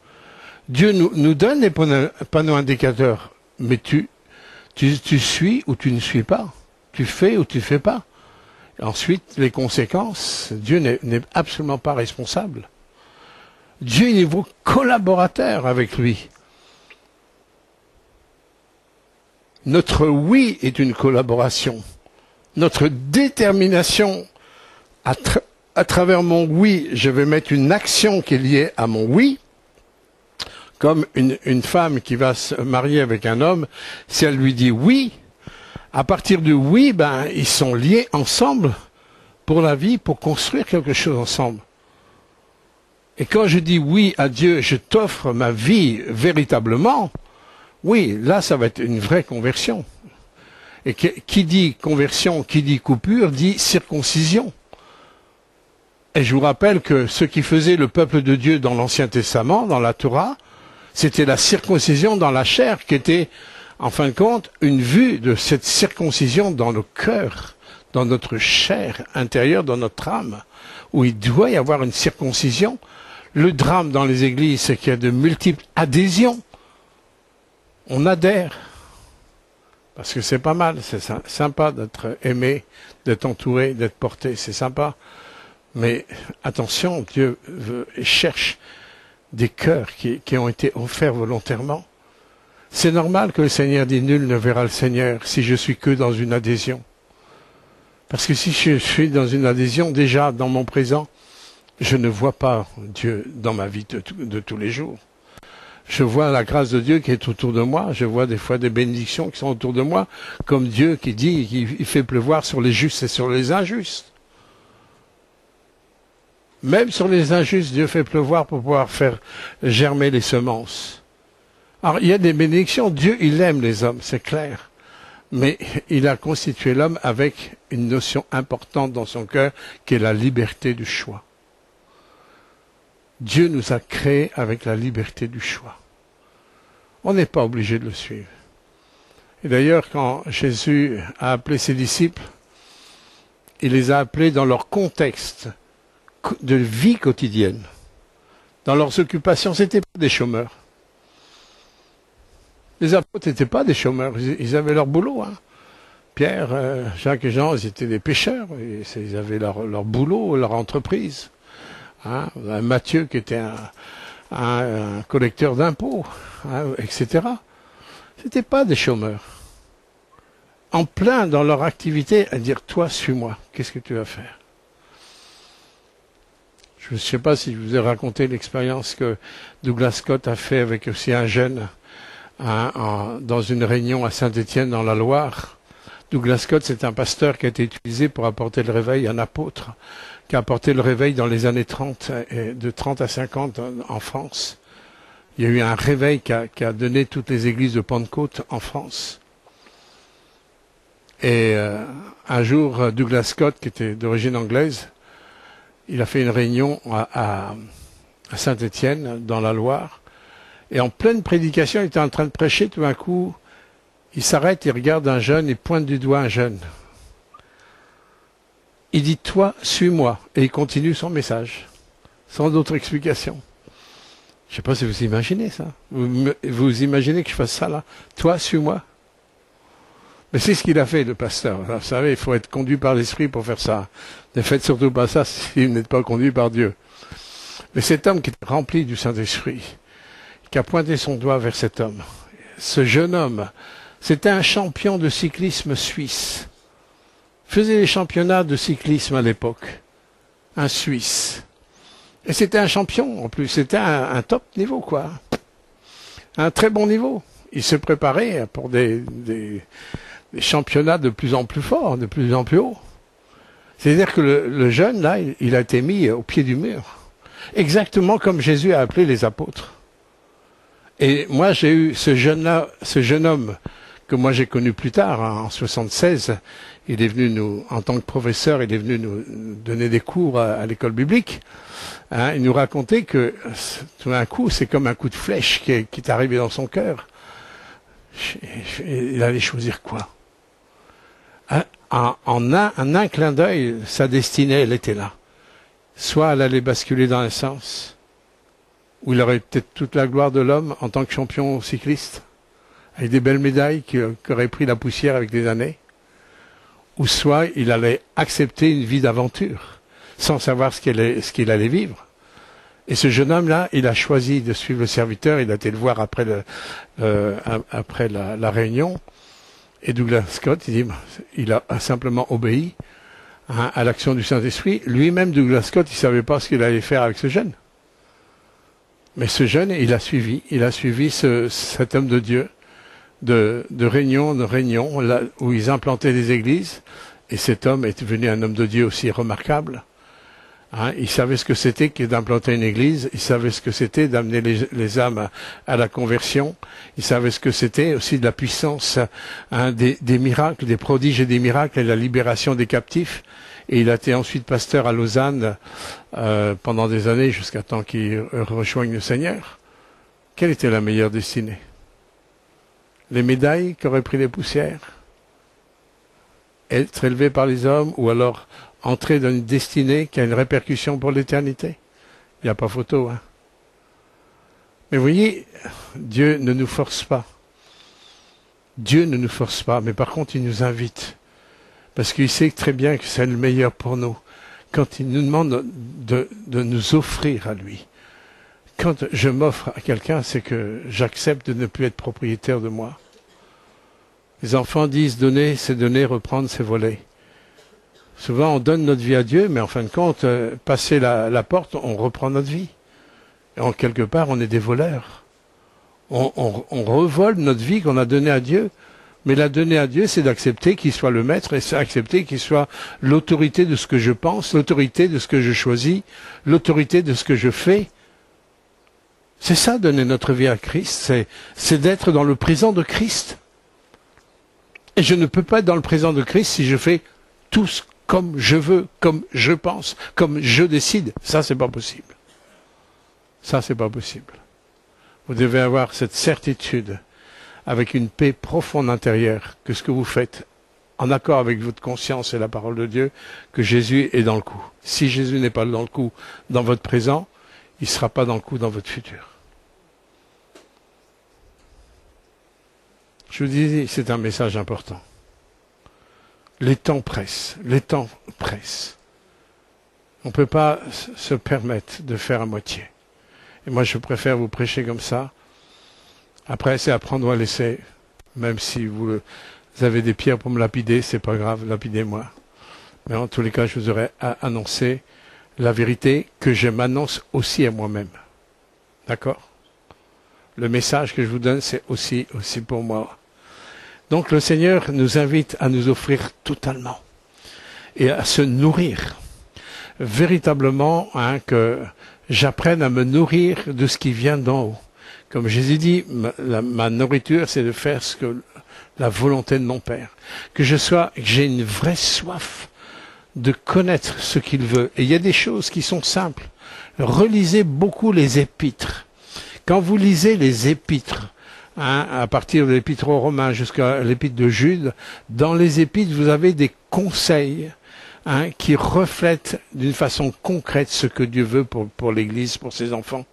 [SPEAKER 1] Dieu nous donne les panneaux indicateurs, mais tu suis ou tu ne suis pas. Tu fais ou tu ne fais pas. Et ensuite, les conséquences, Dieu n'est absolument pas responsable. Dieu est vos collaborateurs avec lui. Notre oui est une collaboration. Notre détermination, à travers mon oui, je vais mettre une action qui est liée à mon oui. Comme une femme qui va se marier avec un homme, si elle lui dit oui, à partir du oui, ben, ils sont liés ensemble pour la vie, pour construire quelque chose ensemble. Et quand je dis oui à Dieu, je t'offre ma vie véritablement, oui, là, ça va être une vraie conversion. Et qui dit conversion, qui dit coupure, dit circoncision. Et je vous rappelle que ce qui faisait le peuple de Dieu dans l'Ancien Testament, dans la Torah, c'était la circoncision dans la chair, qui était, en fin de compte, une vue de cette circoncision dans nos cœurs, dans notre chair intérieure, dans notre âme, où il doit y avoir une circoncision. Le drame dans les églises, c'est qu'il y a de multiples adhésions. On adhère, parce que c'est pas mal, c'est sympa d'être aimé, d'être entouré, d'être porté, c'est sympa. Mais attention, Dieu cherche des cœurs qui ont été offerts volontairement. C'est normal que le Seigneur dit nul ne verra le Seigneur si je suis que dans une adhésion. Parce que si je suis dans une adhésion, déjà dans mon présent, je ne vois pas Dieu dans ma vie de tous les jours. Je vois la grâce de Dieu qui est autour de moi. Je vois des fois des bénédictions qui sont autour de moi, comme Dieu qui dit qu'il fait pleuvoir sur les justes et sur les injustes. Même sur les injustes, Dieu fait pleuvoir pour pouvoir faire germer les semences. Alors, il y a des bénédictions. Dieu, il aime les hommes, c'est clair. Mais il a constitué l'homme avec une notion importante dans son cœur, qui est la liberté du choix. Dieu nous a créés avec la liberté du choix. On n'est pas obligé de le suivre. Et d'ailleurs, quand Jésus a appelé ses disciples, il les a appelés dans leur contexte de vie quotidienne. Dans leurs occupations, ce n'étaient pas des chômeurs. Les apôtres n'étaient pas des chômeurs, ils avaient leur boulot. Hein. Pierre, Jacques et Jean, ils étaient des pêcheurs, ils avaient leur boulot, leur entreprise. Hein. Matthieu qui était un collecteur d'impôts, hein, etc. Ce n'étaient pas des chômeurs. En plein dans leur activité, à dire, toi, suis-moi, qu'est-ce que tu vas faire? Je ne sais pas si je vous ai raconté l'expérience que Douglas Scott a fait avec aussi un jeune dans une réunion à Saint-Étienne dans la Loire. Douglas Scott, c'est un pasteur qui a été utilisé pour apporter le réveil, un apôtre, qui a apporté le réveil dans les années 30, de 30 à 50 en France. Il y a eu un réveil qui a donné toutes les églises de Pentecôte en France. Et un jour, Douglas Scott, qui était d'origine anglaise, il a fait une réunion à Saint-Étienne, dans la Loire. Et en pleine prédication, il était en train de prêcher, tout d'un coup, il s'arrête, il regarde un jeune, il pointe du doigt un jeune. Il dit, toi, suis-moi. Et il continue son message, sans d'autre explication. Je ne sais pas si vous imaginez ça. Vous imaginez que je fasse ça là? Toi, suis-moi. Mais c'est ce qu'il a fait, le pasteur. Alors, vous savez, il faut être conduit par l'Esprit pour faire ça. Ne faites surtout pas ça si vous n'êtes pas conduit par Dieu. Mais cet homme qui est rempli du Saint-Esprit, qui a pointé son doigt vers cet homme, ce jeune homme, c'était un champion de cyclisme suisse. Il faisait les championnats de cyclisme à l'époque. Un Suisse. Et c'était un champion, en plus. C'était un top niveau, quoi. Un très bon niveau. Il se préparait pour des championnats de plus en plus forts, de plus en plus hauts. C'est-à-dire que le jeune, là, il a été mis au pied du mur. Exactement comme Jésus a appelé les apôtres. Et moi, j'ai eu ce jeune homme que moi j'ai connu plus tard, hein, en 76. Il est venu nous, en tant que professeur, il est venu nous donner des cours à l'école biblique. Hein, il nous racontait que tout d'un coup, c'est comme un coup de flèche qui est arrivé dans son cœur. Il allait choisir quoi? En un clin d'œil, sa destinée, elle était là. Soit elle allait basculer dans un sens où il aurait peut-être toute la gloire de l'homme en tant que champion cycliste, avec des belles médailles qui auraient pris la poussière avec des années, ou soit il allait accepter une vie d'aventure, sans savoir ce qu'il allait vivre. Et ce jeune homme-là, il a choisi de suivre le serviteur, il a été le voir après la réunion, et Douglas Scott, il a simplement obéi à l'action du Saint-Esprit. Lui-même, Douglas Scott, il ne savait pas ce qu'il allait faire avec ce jeune. Mais ce jeune, il a suivi cet homme de Dieu, de réunion en réunion, là où ils implantaient des églises, et cet homme est devenu un homme de Dieu aussi remarquable. Hein, il savait ce que c'était que d'implanter une église, il savait ce que c'était d'amener les âmes à la conversion, il savait ce que c'était aussi de la puissance, hein, des miracles, des prodiges et des miracles et la libération des captifs. Et il a été ensuite pasteur à Lausanne pendant des années jusqu'à temps qu'il rejoigne le Seigneur. Quelle était la meilleure destinée? Les médailles qui auraient pris les poussières? Être élevé par les hommes, ou alors entrer dans une destinée qui a une répercussion pour l'éternité? Il n'y a pas photo, hein. Mais vous voyez, Dieu ne nous force pas. Dieu ne nous force pas, mais par contre, il nous invite. Parce qu'il sait très bien que c'est le meilleur pour nous. Quand il nous demande de nous offrir à lui. Quand je m'offre à quelqu'un, c'est que j'accepte de ne plus être propriétaire de moi. Les enfants disent donner, c'est donner, reprendre, c'est voler. Souvent, on donne notre vie à Dieu, mais en fin de compte, passer la porte, on reprend notre vie. Et en quelque part, on est des voleurs. On revole notre vie qu'on a donnée à Dieu. Mais la donner à Dieu, c'est d'accepter qu'il soit le maître et c'est accepter qu'il soit l'autorité de ce que je pense, l'autorité de ce que je choisis, l'autorité de ce que je fais. C'est ça, donner notre vie à Christ, c'est d'être dans le présent de Christ. Et je ne peux pas être dans le présent de Christ si je fais tout comme je veux, comme je pense, comme je décide. Ça, c'est pas possible. Ça, c'est pas possible. Vous devez avoir cette certitude, avec une paix profonde intérieure, que ce que vous faites, en accord avec votre conscience et la parole de Dieu, que Jésus est dans le coup. Si Jésus n'est pas dans le coup dans votre présent, il ne sera pas dans le coup dans votre futur. Je vous dis, c'est un message important. Les temps pressent, les temps pressent. On ne peut pas se permettre de faire à moitié. Et moi, je préfère vous prêcher comme ça. Après, c'est à prendre ou à laisser. Même si vous avez des pierres pour me lapider, c'est pas grave, lapidez-moi. Mais en tous les cas, je vous aurais annoncé la vérité que je m'annonce aussi à moi-même. D'accord? Le message que je vous donne, c'est aussi pour moi. Donc le Seigneur nous invite à nous offrir totalement et à se nourrir. Véritablement, que j'apprenne à me nourrir de ce qui vient d'en haut. Comme Jésus dit, ma nourriture, c'est de faire ce que la volonté de mon Père. Que j'ai une vraie soif de connaître ce qu'il veut. Et il y a des choses qui sont simples. Relisez beaucoup les épîtres. Quand vous lisez les épîtres, à partir de l'épître aux Romains jusqu'à l'épître de Jude, dans les épîtres, vous avez des conseils qui reflètent d'une façon concrète ce que Dieu veut pour l'Église, pour ses enfants.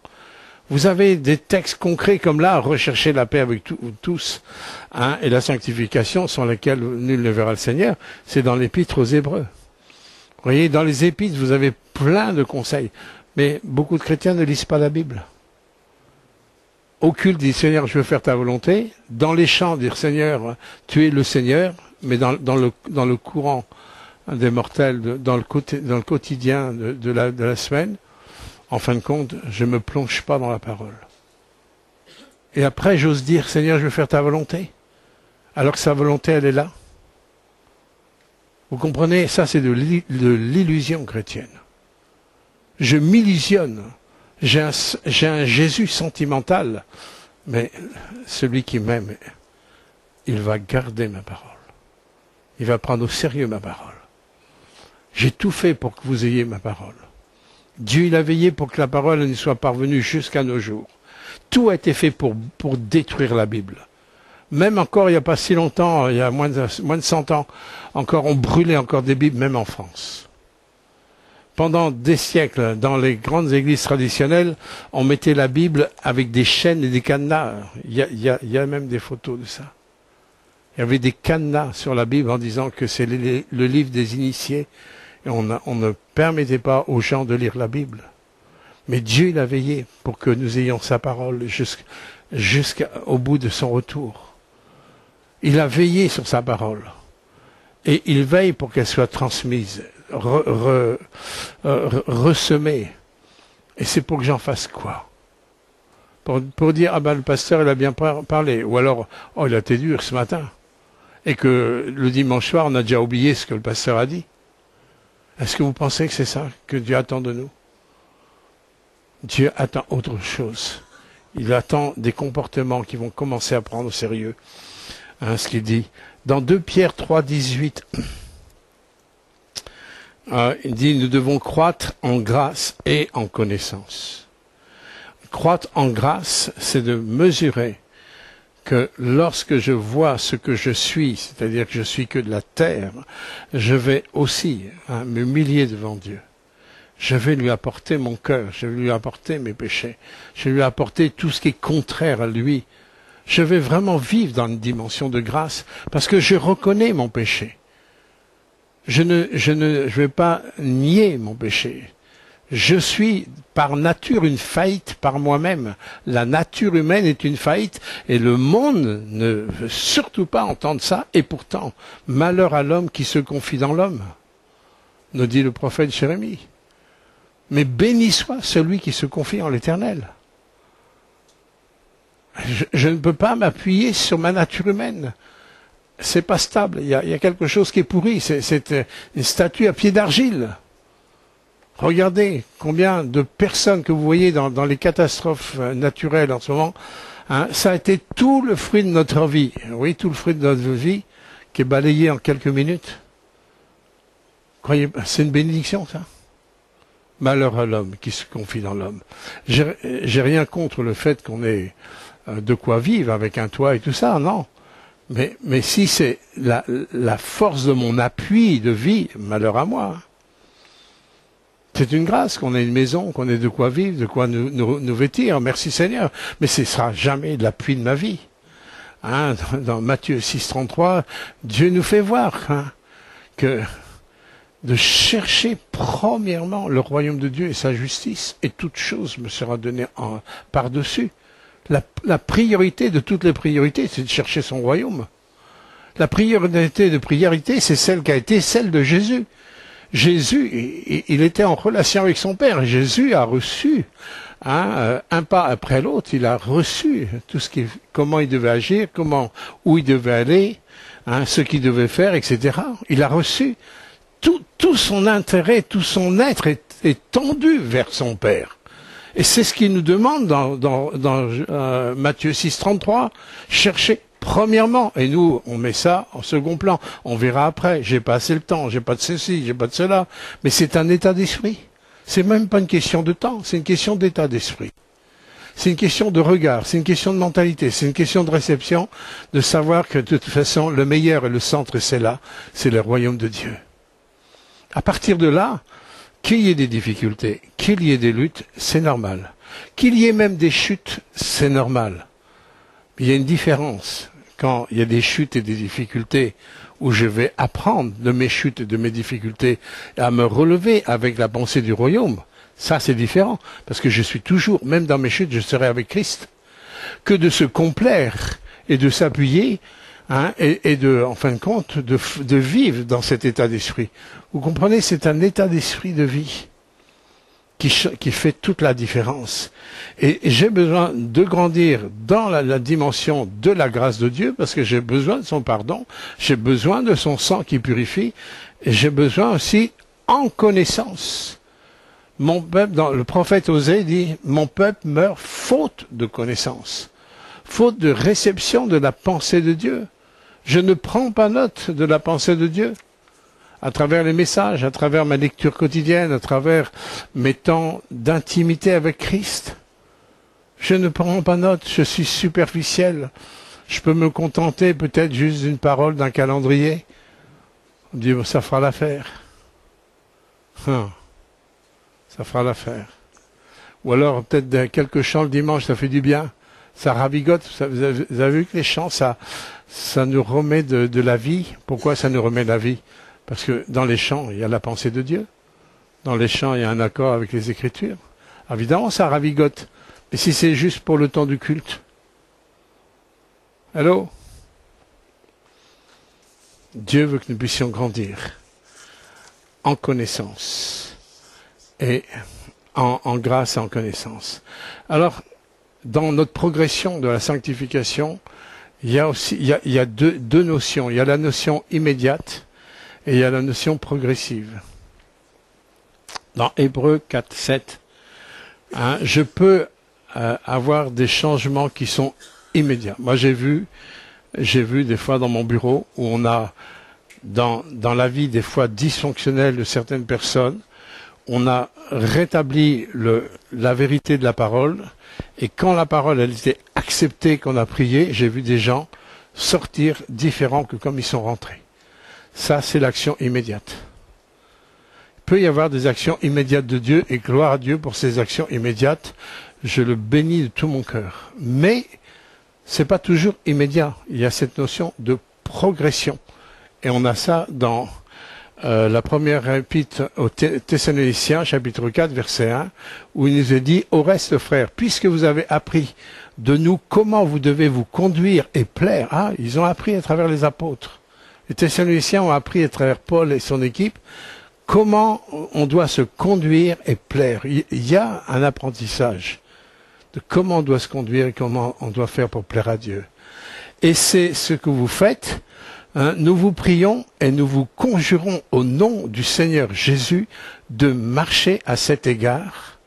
[SPEAKER 1] Vous avez des textes concrets comme là, rechercher la paix avec tous, et la sanctification sans laquelle nul ne verra le Seigneur, c'est dans l'épître aux Hébreux. Vous voyez, dans les épîtres, vous avez plein de conseils, mais beaucoup de chrétiens ne lisent pas la Bible. Au culte, dit Seigneur, je veux faire ta volonté. Dans les chants, dire Seigneur, tu es le Seigneur, mais dans le courant des mortels, dans le quotidien de la semaine, en fin de compte, je ne me plonge pas dans la parole. Et après, j'ose dire, Seigneur, je veux faire ta volonté, alors que sa volonté, elle est là. Vous comprenez, ça c'est de l'illusion chrétienne. Je m'illusionne. J'ai un Jésus sentimental, mais celui qui m'aime, il va garder ma parole. Il va prendre au sérieux ma parole. J'ai tout fait pour que vous ayez ma parole. Dieu, il a veillé pour que la parole ne soit parvenue jusqu'à nos jours. Tout a été fait pour détruire la Bible. Même encore, il n'y a pas si longtemps, il y a moins de 100 ans, encore, on brûlait encore des Bibles, même en France. Pendant des siècles, dans les grandes églises traditionnelles, on mettait la Bible avec des chaînes et des cadenas. Il y a même des photos de ça. Il y avait des cadenas sur la Bible en disant que c'est le livre des initiés. Et on ne permettait pas aux gens de lire la Bible. Mais Dieu, il a veillé pour que nous ayons sa parole jusqu'au bout de son retour. Il a veillé sur sa parole. Et il veille pour qu'elle soit transmise, ressemée. Et c'est pour que j'en fasse quoi? Pour dire, ah ben le pasteur, il a bien parlé. Ou alors, oh, il a été dur ce matin. Et que le dimanche soir, on a déjà oublié ce que le pasteur a dit. Est-ce que vous pensez que c'est ça que Dieu attend de nous? Dieu attend autre chose. Il attend des comportements qui vont commencer à prendre au sérieux. Ce qu'il dit. Dans 2 Pierre 3, 18, il dit, nous devons croître en grâce et en connaissance. Croître en grâce, c'est de mesurer que lorsque je vois ce que je suis, c'est-à-dire que je suis que de la terre, je vais aussi m'humilier devant Dieu. Je vais lui apporter mon cœur, je vais lui apporter mes péchés, je vais lui apporter tout ce qui est contraire à lui. Je vais vraiment vivre dans une dimension de grâce parce que je reconnais mon péché. Je ne vais pas nier mon péché. Je suis par nature une faillite par moi-même. La nature humaine est une faillite et le monde ne veut surtout pas entendre ça. Et pourtant, malheur à l'homme qui se confie dans l'homme, nous dit le prophète Jérémie. Mais béni soit celui qui se confie en l'Éternel. Je ne peux pas m'appuyer sur ma nature humaine. C'est pas stable. Il y a quelque chose qui est pourri. C'est une statue à pied d'argile. Regardez combien de personnes que vous voyez dans les catastrophes naturelles en ce moment. Ça a été tout le fruit de notre vie. Oui, tout le fruit de notre vie qui est balayé en quelques minutes. Croyez, c'est une bénédiction, ça. Malheur à l'homme qui se confie dans l'homme. J'ai rien contre le fait qu'on ait de quoi vivre avec un toit et tout ça, non. Mais si c'est la force de mon appui de vie, malheur à moi. C'est une grâce qu'on ait une maison, qu'on ait de quoi vivre, de quoi nous vêtir. Merci Seigneur. Mais ce ne sera jamais de l'appui de ma vie. Dans Matthieu 6,33, Dieu nous fait voir que de chercher premièrement le royaume de Dieu et sa justice, et toute chose me sera donnée par-dessus. La priorité de toutes les priorités, c'est de chercher son royaume. La priorité de priorité, c'est celle qui a été celle de Jésus. Jésus, il était en relation avec son Père. Jésus a reçu, un pas après l'autre, il a reçu tout comment il devait agir, où il devait aller, ce qu'il devait faire, etc. Il a reçu tout son intérêt, tout son être est tendu vers son Père. Et c'est ce qu'il nous demande dans Matthieu 6,33. Cherchez premièrement, et nous on met ça en second plan, on verra après, j'ai pas assez le temps, j'ai pas de ceci, j'ai pas de cela, mais c'est un état d'esprit. C'est même pas une question de temps, c'est une question d'état d'esprit. C'est une question de regard, c'est une question de mentalité, c'est une question de réception, de savoir que de toute façon le meilleur et le centre c'est là, c'est le royaume de Dieu. À partir de là, qu'il y ait des difficultés, qu'il y ait des luttes, c'est normal. Qu'il y ait même des chutes, c'est normal. Il y a une différence quand il y a des chutes et des difficultés où je vais apprendre de mes chutes et de mes difficultés à me relever avec la pensée du royaume. Ça, c'est différent, parce que je suis toujours, même dans mes chutes, je serai avec Christ. Que de se complaire et de s'appuyer, et de, en fin de compte, de vivre dans cet état d'esprit. Vous comprenez, c'est un état d'esprit de vie qui fait toute la différence. Et j'ai besoin de grandir dans la dimension de la grâce de Dieu, parce que j'ai besoin de son pardon, j'ai besoin de son sang qui purifie, et j'ai besoin aussi en connaissance. Mon peuple, le prophète Osée dit, mon peuple meurt faute de connaissance, faute de réception de la pensée de Dieu. Je ne prends pas note de la pensée de Dieu. À travers les messages, à travers ma lecture quotidienne, à travers mes temps d'intimité avec Christ. Je ne prends pas note, je suis superficiel. Je peux me contenter peut-être juste d'une parole, d'un calendrier. On me dit, bon, ça fera l'affaire. Ça fera l'affaire. Ou alors peut-être quelques chants le dimanche, ça fait du bien. Ça ravigote. Vous avez vu que les chants, ça nous remet de la vie. Pourquoi ça nous remet de la vie? Parce que dans les chants, il y a la pensée de Dieu. Dans les chants, il y a un accord avec les Écritures. Évidemment, ça ravigote. Mais si c'est juste pour le temps du culte. Allô? Dieu veut que nous puissions grandir en connaissance et en grâce et en connaissance. Alors, dans notre progression de la sanctification, il y a deux notions. Il y a la notion immédiate et il y a la notion progressive. Dans Hébreux 4, 7, je peux avoir des changements qui sont immédiats. Moi, j'ai vu des fois dans mon bureau où on a, dans la vie des fois dysfonctionnelle de certaines personnes, on a rétabli la vérité de la parole, et quand la parole elle était acceptée, qu'on a prié, j'ai vu des gens sortir différents que comme ils sont rentrés. Ça, c'est l'action immédiate. Il peut y avoir des actions immédiates de Dieu, et gloire à Dieu pour ces actions immédiates. Je le bénis de tout mon cœur. Mais c'est pas toujours immédiat. Il y a cette notion de progression. Et on a ça dans la première épître aux Thessaloniciens, chapitre 4, verset 1, où il nous est dit, au reste, frères, puisque vous avez appris de nous comment vous devez vous conduire et plaire. Ils ont appris à travers les apôtres. Les Thessaloniciens ont appris à travers Paul et son équipe comment on doit se conduire et plaire. Il y a un apprentissage de comment on doit se conduire et comment on doit faire pour plaire à Dieu. Et c'est ce que vous faites. Nous vous prions et nous vous conjurons au nom du Seigneur Jésus de marcher à cet égard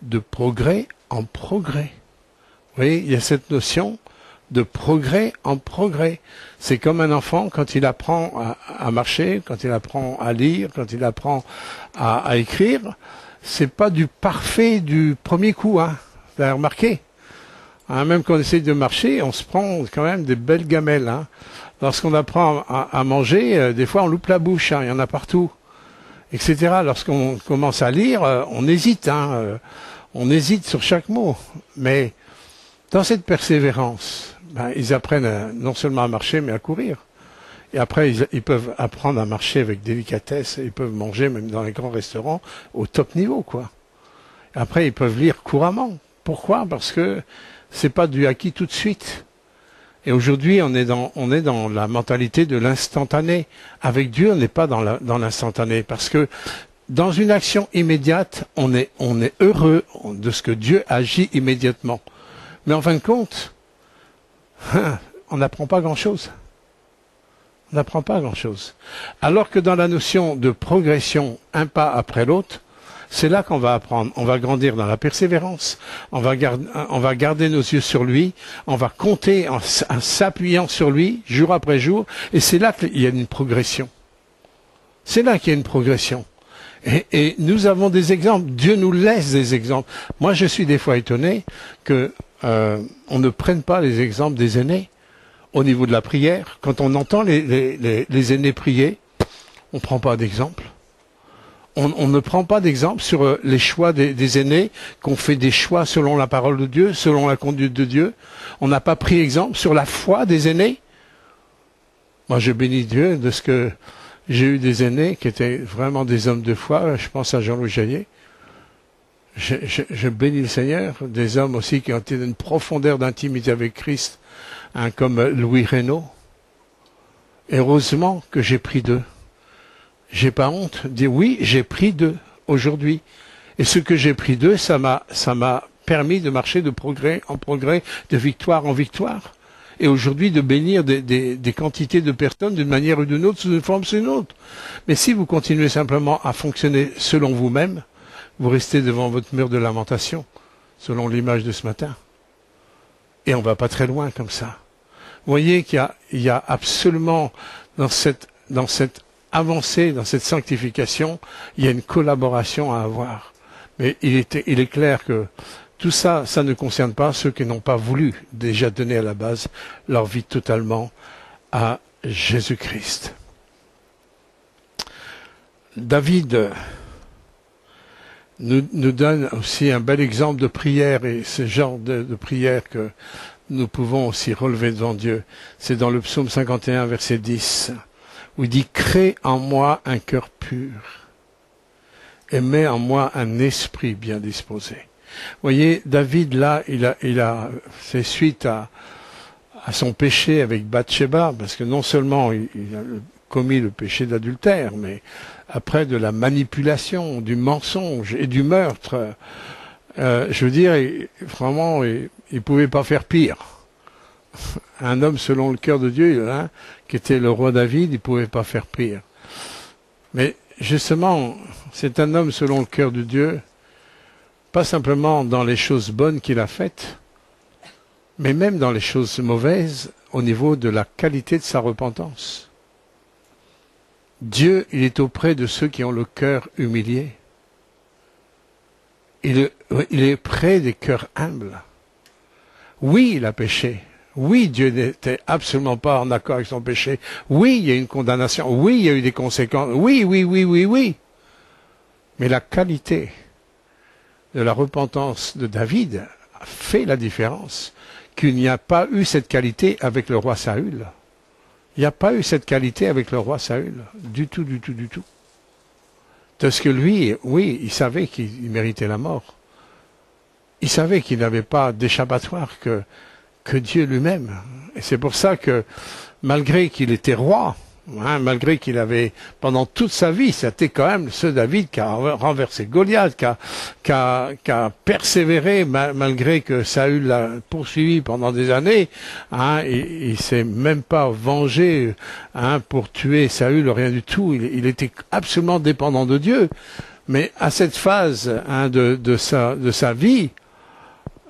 [SPEAKER 1] de progrès en progrès. Vous voyez, il y a cette notion de progrès en progrès. C'est comme un enfant quand il apprend à marcher, quand il apprend à lire, quand il apprend à écrire. C'est pas du parfait du premier coup, Vous avez remarqué? Même quand on essaye de marcher, on se prend quand même des belles gamelles, Lorsqu'on apprend à manger, des fois on loupe la bouche, il y en a partout, etc. Lorsqu'on commence à lire, on hésite, on hésite sur chaque mot. Mais dans cette persévérance, ils apprennent non seulement à marcher, mais à courir. Et après, ils peuvent apprendre à marcher avec délicatesse, ils peuvent manger même dans les grands restaurants au top niveau, quoi. Et après, ils peuvent lire couramment. Pourquoi? Parce que c'est pas du acquis tout de suite. Et aujourd'hui, on est dans la mentalité de l'instantané. Avec Dieu, on n'est pas dans l'instantané, parce que dans une action immédiate, on est heureux de ce que Dieu agit immédiatement. Mais en fin de compte, on n'apprend pas grand-chose. On n'apprend pas grand-chose. Alors que dans la notion de progression, un pas après l'autre, c'est là qu'on va apprendre. On va grandir dans la persévérance. On va garder nos yeux sur lui. On va compter en s'appuyant sur lui, jour après jour. Et c'est là qu'il y a une progression. C'est là qu'il y a une progression. Et nous avons des exemples. Dieu nous laisse des exemples. Moi, je suis des fois étonné que on ne prenne pas les exemples des aînés au niveau de la prière. Quand on entend les aînés prier, on ne prend pas d'exemple. On ne prend pas d'exemple sur les choix des aînés, qu'on fait des choix selon la parole de Dieu, selon la conduite de Dieu. On n'a pas pris exemple sur la foi des aînés. Moi, je bénis Dieu de ce que j'ai eu des aînés qui étaient vraiment des hommes de foi. Je pense à Jean-Louis Jaillet. Je bénis le Seigneur. Des hommes aussi qui ont été d'une profondeur d'intimité avec Christ, comme Louis Reynaud. Heureusement que j'ai pris d'eux. J'ai pas honte de dire oui, j'ai pris d'eux aujourd'hui. Et ce que j'ai pris d'eux, ça m'a permis de marcher de progrès en progrès, de victoire en victoire. Et aujourd'hui de bénir des quantités de personnes d'une manière ou d'une autre, sous une forme ou sous une autre. Mais si vous continuez simplement à fonctionner selon vous-même, vous restez devant votre mur de lamentation, selon l'image de ce matin. Et on va pas très loin comme ça. Vous voyez qu'il y a absolument dans cette avancée, dans cette sanctification, il y a une collaboration à avoir. Mais il est clair que tout ça, ça ne concerne pas ceux qui n'ont pas voulu déjà donner à la base leur vie totalement à Jésus-Christ. David nous donne aussi un bel exemple de prière, et ce genre de prière que nous pouvons aussi relever devant Dieu. C'est dans le psaume 51, verset 10, où il dit « Crée en moi un cœur pur et mets en moi un esprit bien disposé. » Vous voyez, David, là, c'est suite à son péché avec Bathsheba, parce que non seulement il a commis le péché d'adultère, mais après de la manipulation, du mensonge et du meurtre, je veux dire, vraiment, il pouvait pas faire pire. Un homme selon le cœur de Dieu, hein, qui était le roi David, il pouvait pas faire pire. Mais justement, c'est un homme selon le cœur de Dieu, pas simplement dans les choses bonnes qu'il a faites, mais même dans les choses mauvaises au niveau de la qualité de sa repentance. Dieu, il est auprès de ceux qui ont le cœur humilié. Il est près des cœurs humbles. Oui, il a péché. Oui, Dieu n'était absolument pas en accord avec son péché. Oui, il y a une condamnation. Oui, il y a eu des conséquences. Oui. Mais la qualité de la repentance de David fait la différence. Qu'il n'y a pas eu cette qualité avec le roi Saül. Il n'y a pas eu cette qualité avec le roi Saül. Du tout. Parce que lui, oui, il savait qu'il méritait la mort. Il savait qu'il n'avait pas d'échappatoire que Dieu lui-même. Et c'est pour ça que, malgré qu'il était roi, hein, malgré qu'il avait, pendant toute sa vie, c'était quand même ce David qui a renversé Goliath, qui a persévéré malgré que Saül l'a poursuivi pendant des années. Hein, il s'est même pas vengé, hein, pour tuer Saül, rien du tout. Il était absolument dépendant de Dieu. Mais à cette phase, hein, de sa vie,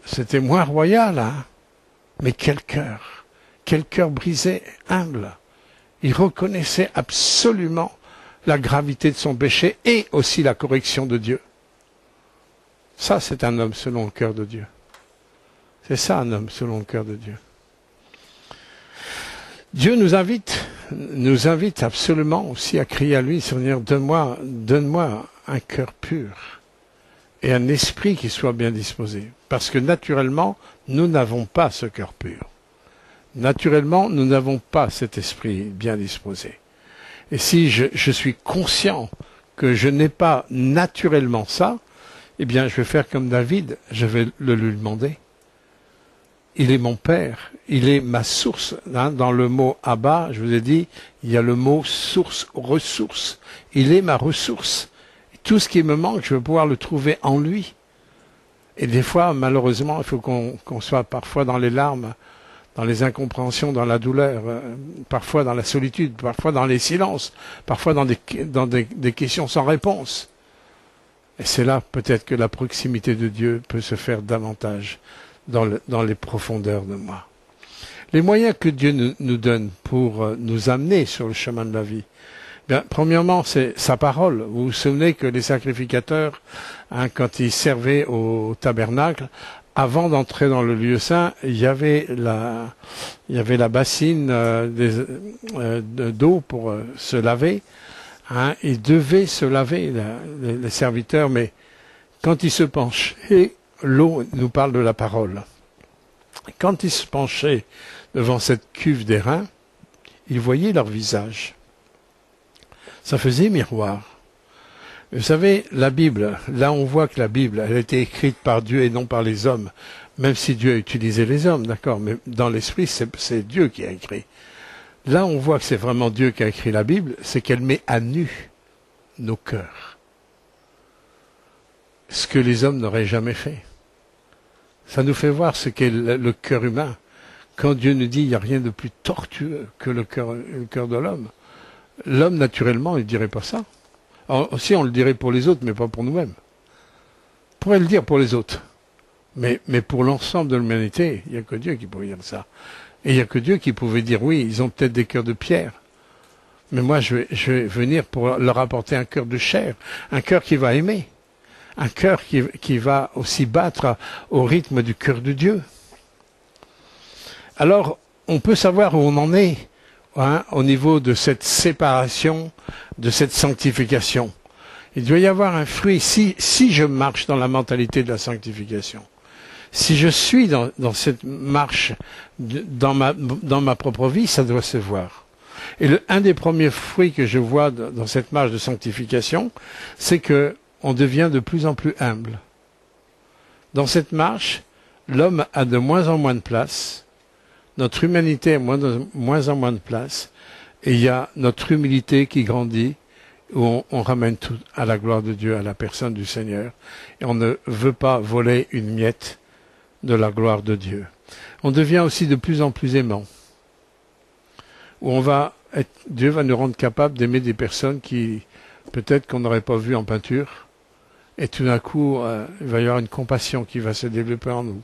[SPEAKER 1] c'était moins royal, hein. Mais quel cœur brisé, humble. Il reconnaissait absolument la gravité de son péché et aussi la correction de Dieu. Ça, c'est un homme selon le cœur de Dieu. C'est ça, un homme selon le cœur de Dieu. Dieu nous invite absolument aussi à crier à lui, Seigneur, donne-moi un cœur pur et un esprit qui soit bien disposé. Parce que naturellement, nous n'avons pas ce cœur pur. Naturellement, nous n'avons pas cet esprit bien disposé. Et si je suis conscient que je n'ai pas naturellement ça, eh bien, je vais faire comme David, je vais le lui demander. il est mon Père, il est ma source. Hein, dans le mot Abba, je vous ai dit, il y a le mot source, ressource. Il est ma ressource. Tout ce qui me manque, je vais pouvoir le trouver en lui. Et des fois, malheureusement, il faut qu'on soit parfois dans les larmes, dans les incompréhensions, dans la douleur, parfois dans la solitude, parfois dans les silences, parfois dans des questions sans réponse. Et c'est là peut-être que la proximité de Dieu peut se faire davantage dans les profondeurs de moi. Les moyens que Dieu nous donne pour nous amener sur le chemin de la vie, bien, premièrement, c'est sa parole. Vous vous souvenez que les sacrificateurs, hein, quand ils servaient au tabernacle, avant d'entrer dans le lieu saint, il y avait la bassine d'eau pour se laver. Hein, ils devaient se laver, les serviteurs, mais quand ils se penchaient, l'eau nous parle de la parole. Quand ils se penchaient devant cette cuve d'airain, ils voyaient leur visage. Ça faisait miroir. Vous savez, la Bible, là on voit que la Bible, elle a été écrite par Dieu et non par les hommes, même si Dieu a utilisé les hommes, d'accord, mais dans l'esprit, c'est Dieu qui a écrit. Là on voit que c'est vraiment Dieu qui a écrit la Bible, c'est qu'elle met à nu nos cœurs. Ce que les hommes n'auraient jamais fait. Ça nous fait voir ce qu'est le cœur humain. Quand Dieu nous dit il n'y a rien de plus tortueux que le cœur de l'homme, l'homme naturellement il ne dirait pas ça. Alors, aussi on le dirait pour les autres, mais pas pour nous-mêmes. On pourrait le dire pour les autres. Mais pour l'ensemble de l'humanité, il n'y a que Dieu qui pourrait dire ça. Et il n'y a que Dieu qui pouvait dire oui, ils ont peut-être des cœurs de pierre. Mais moi je vais venir pour leur apporter un cœur de chair, un cœur qui va aimer. Un cœur qui va aussi battre au rythme du cœur de Dieu. Alors, on peut savoir où on en est, hein, au niveau de cette séparation, de cette sanctification. Il doit y avoir un fruit. Si je marche dans la mentalité de la sanctification, si je suis dans cette marche, dans ma propre vie, ça doit se voir. Et un des premiers fruits que je vois dans cette marche de sanctification, c'est que on devient de plus en plus humble. Dans cette marche, l'homme a de moins en moins de place, notre humanité a de moins en moins de place, et il y a notre humilité qui grandit, où on ramène tout à la gloire de Dieu, à la personne du Seigneur, et on ne veut pas voler une miette de la gloire de Dieu. On devient aussi de plus en plus aimant, où Dieu va nous rendre capables d'aimer des personnes qui, peut-être qu'on n'aurait pas vues en peinture, et tout d'un coup, il va y avoir une compassion qui va se développer en nous.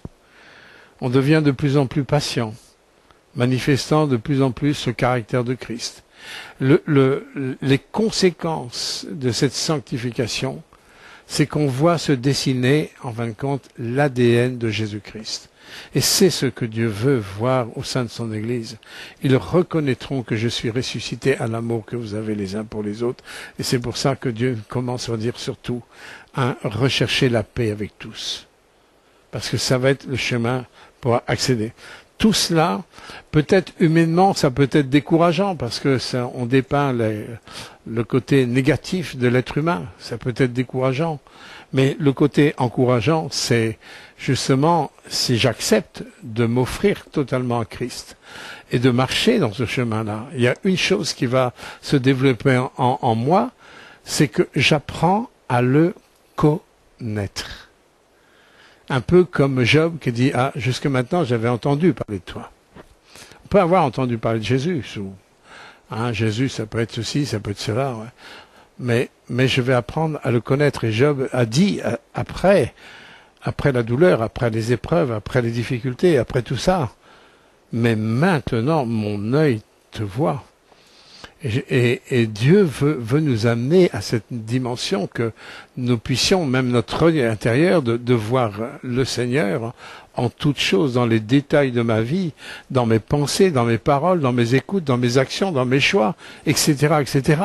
[SPEAKER 1] On devient de plus en plus patient, manifestant de plus en plus ce caractère de Christ. Les conséquences de cette sanctification, c'est qu'on voit se dessiner, en fin de compte, l'ADN de Jésus-Christ. Et c'est ce que Dieu veut voir au sein de son Église. Ils reconnaîtront que je suis ressuscité à l'amour que vous avez les uns pour les autres. Et c'est pour ça que Dieu commence à dire surtout, rechercher la paix avec tous. Parce que ça va être le chemin pour accéder. Tout cela, peut-être humainement, ça peut être décourageant parce que on dépeint le côté négatif de l'être humain. Ça peut être décourageant. Mais le côté encourageant, c'est justement si j'accepte de m'offrir totalement à Christ et de marcher dans ce chemin-là. Il y a une chose qui va se développer en moi, c'est que j'apprends à le connaître. Un peu comme Job qui dit « Ah, jusque maintenant, j'avais entendu parler de toi. » On peut avoir entendu parler de Jésus. Jésus, ça peut être ceci, ça peut être cela. Ouais. Mais je vais apprendre à le connaître. Et Job a dit, après la douleur, après les épreuves, après les difficultés, après tout ça, mais maintenant, mon œil te voit. Et Dieu veut nous amener à cette dimension que nous puissions, même notre œil intérieur, de voir le Seigneur en toutes choses, dans les détails de ma vie, dans mes pensées, dans mes paroles, dans mes écoutes, dans mes actions, dans mes choix, etc., etc.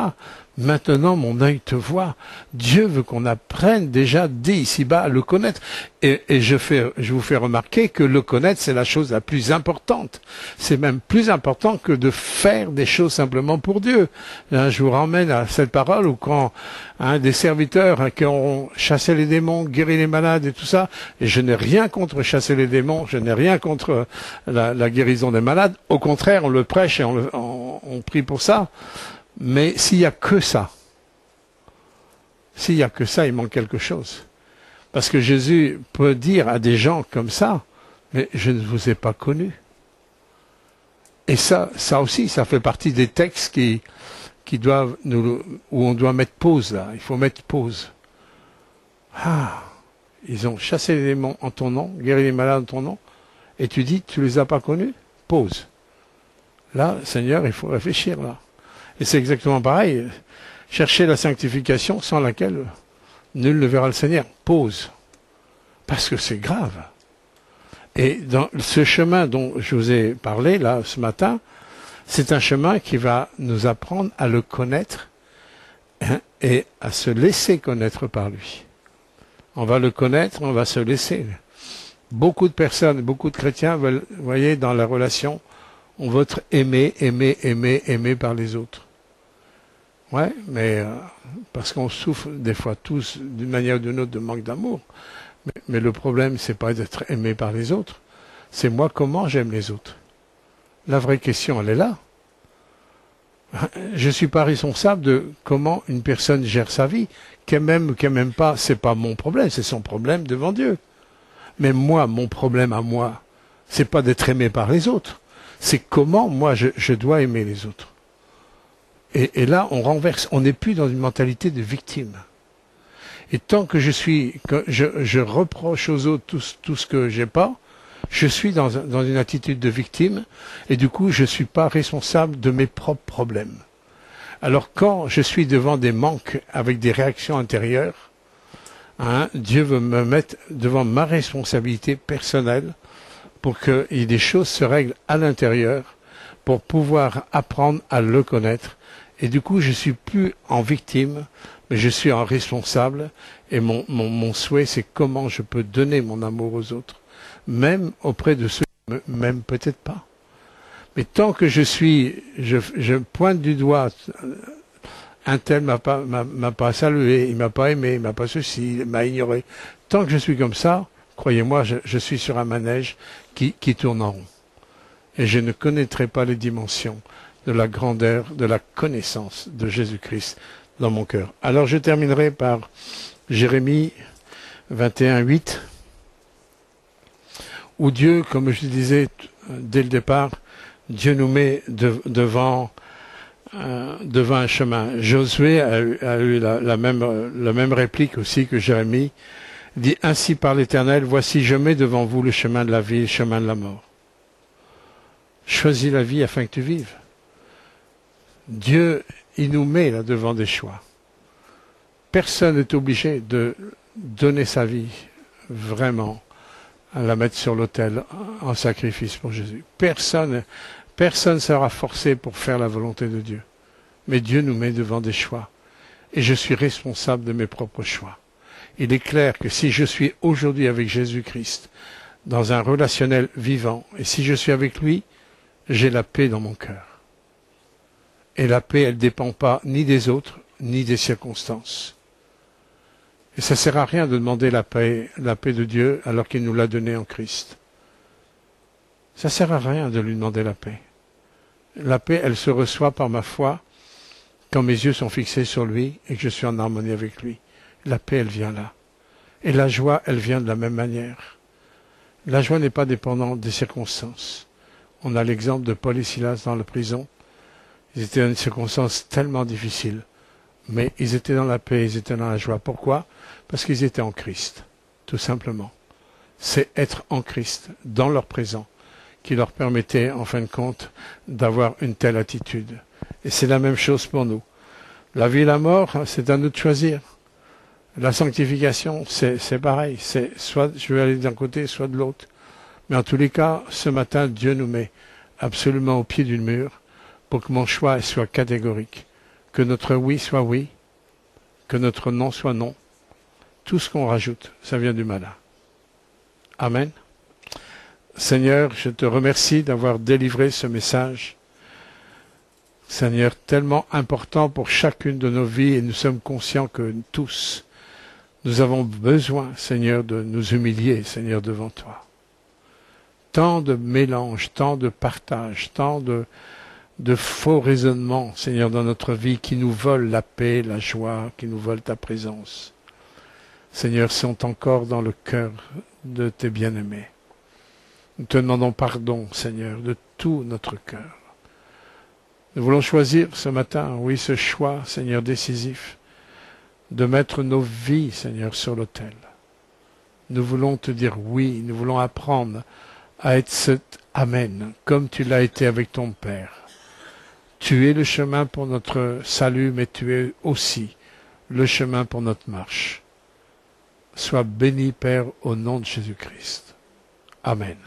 [SPEAKER 1] Maintenant, mon œil te voit. Dieu veut qu'on apprenne déjà dès ici-bas à le connaître. Et je vous fais remarquer que le connaître, c'est la chose la plus importante. C'est même plus important que de faire des choses simplement pour Dieu. Là, je vous ramène à cette parole où quand des serviteurs qui ont chassé les démons, guéri les malades et tout ça, et je n'ai rien contre chasser les démons, je n'ai rien contre la guérison des malades. Au contraire, on le prêche et on prie pour ça. Mais s'il n'y a que ça, il manque quelque chose. Parce que Jésus peut dire à des gens comme ça, mais je ne vous ai pas connu. Et ça aussi, ça fait partie des textes qui doivent où on doit mettre pause là. Il faut mettre pause. Ah, ils ont chassé les démons en ton nom, guéri les malades en ton nom, et tu dis, tu les as pas connus? Pause. Là, Seigneur, il faut réfléchir là. Et c'est exactement pareil. Chercher la sanctification sans laquelle nul ne verra le Seigneur. Pause. Parce que c'est grave. Et dans ce chemin dont je vous ai parlé là ce matin, c'est un chemin qui va nous apprendre à le connaître et à se laisser connaître par lui. On va le connaître, on va se laisser. Beaucoup de personnes, beaucoup de chrétiens veulent, vous voyez, dans la relation, on veut être aimé par les autres. Ouais, mais parce qu'on souffre des fois tous, d'une manière ou d'une autre, de manque d'amour. Mais le problème, c'est pas d'être aimé par les autres. C'est moi comment j'aime les autres. La vraie question, elle est là. Je suis pas responsable de comment une personne gère sa vie. Qu'elle m'aime ou qu'elle m'aime pas, c'est pas mon problème, c'est son problème devant Dieu. Mais moi, mon problème à moi, c'est pas d'être aimé par les autres. C'est comment, moi, je dois aimer les autres. Et là, on renverse. On n'est plus dans une mentalité de victime. Et tant que je reproche aux autres tout ce que j'ai pas, je suis dans une attitude de victime. Et du coup, je suis pas responsable de mes propres problèmes. Alors, quand je suis devant des manques avec des réactions intérieures, Dieu veut me mettre devant ma responsabilité personnelle pour que des choses se règlent à l'intérieur, pour pouvoir apprendre à le connaître. Et du coup, je suis plus en victime, mais je suis en responsable. Et mon souhait, c'est comment je peux donner mon amour aux autres, même auprès de ceux qui m'aiment peut-être pas. Mais tant que je pointe du doigt, un tel m'a pas salué, il m'a pas aimé, il m'a pas ceci, il m'a ignoré. Tant que je suis comme ça, croyez-moi, je suis sur un manège qui tourne en rond. Et je ne connaîtrai pas les dimensions de la grandeur, de la connaissance de Jésus-Christ dans mon cœur. Alors je terminerai par Jérémie 21:8, où Dieu, comme je le disais dès le départ, Dieu nous met devant un chemin. Josué a eu la même réplique aussi que Jérémie, dit ainsi par l'Éternel, voici je mets devant vous le chemin de la vie, le chemin de la mort. Choisis la vie afin que tu vives. Dieu, il nous met là devant des choix. Personne n'est obligé de donner sa vie vraiment, à la mettre sur l'autel en sacrifice pour Jésus. Personne sera forcé pour faire la volonté de Dieu. Mais Dieu nous met devant des choix. Et je suis responsable de mes propres choix. Il est clair que si je suis aujourd'hui avec Jésus-Christ, dans un relationnel vivant, et si je suis avec lui, j'ai la paix dans mon cœur. Et la paix, elle ne dépend pas ni des autres, ni des circonstances. Et ça ne sert à rien de demander la paix de Dieu alors qu'il nous l'a donnée en Christ. Ça ne sert à rien de lui demander la paix. La paix, elle se reçoit par ma foi quand mes yeux sont fixés sur lui et que je suis en harmonie avec lui. La paix, elle vient là. Et la joie, elle vient de la même manière. La joie n'est pas dépendante des circonstances. On a l'exemple de Paul et Silas dans la prison. Ils étaient dans une circonstance tellement difficile. Mais ils étaient dans la paix, ils étaient dans la joie. Pourquoi? Parce qu'ils étaient en Christ, tout simplement. C'est être en Christ, dans leur présent, qui leur permettait, en fin de compte, d'avoir une telle attitude. Et c'est la même chose pour nous. La vie et la mort, c'est à nous de choisir. La sanctification, c'est pareil. C'est soit je vais aller d'un côté, soit de l'autre. Mais en tous les cas, ce matin, Dieu nous met absolument au pied du mur pour que mon choix soit catégorique. que notre oui soit oui, que notre non soit non. Tout ce qu'on rajoute, ça vient du malin. Amen. Seigneur, je te remercie d'avoir délivré ce message. Seigneur, tellement important pour chacune de nos vies et nous sommes conscients que tous, nous avons besoin, Seigneur, de nous humilier, Seigneur, devant toi. Tant de mélange, tant de partage, tant de faux raisonnements, Seigneur, dans notre vie qui nous volent la paix, la joie, qui nous volent ta présence. Seigneur, sont encore dans le cœur de tes bien-aimés. Nous te demandons pardon, Seigneur, de tout notre cœur. Nous voulons choisir ce matin, oui, ce choix, Seigneur, décisif, de mettre nos vies, Seigneur, sur l'autel. Nous voulons te dire oui, nous voulons apprendre à être cet Amen, comme tu l'as été avec ton Père. Tu es le chemin pour notre salut, mais tu es aussi le chemin pour notre marche. Sois béni, Père, au nom de Jésus-Christ. Amen.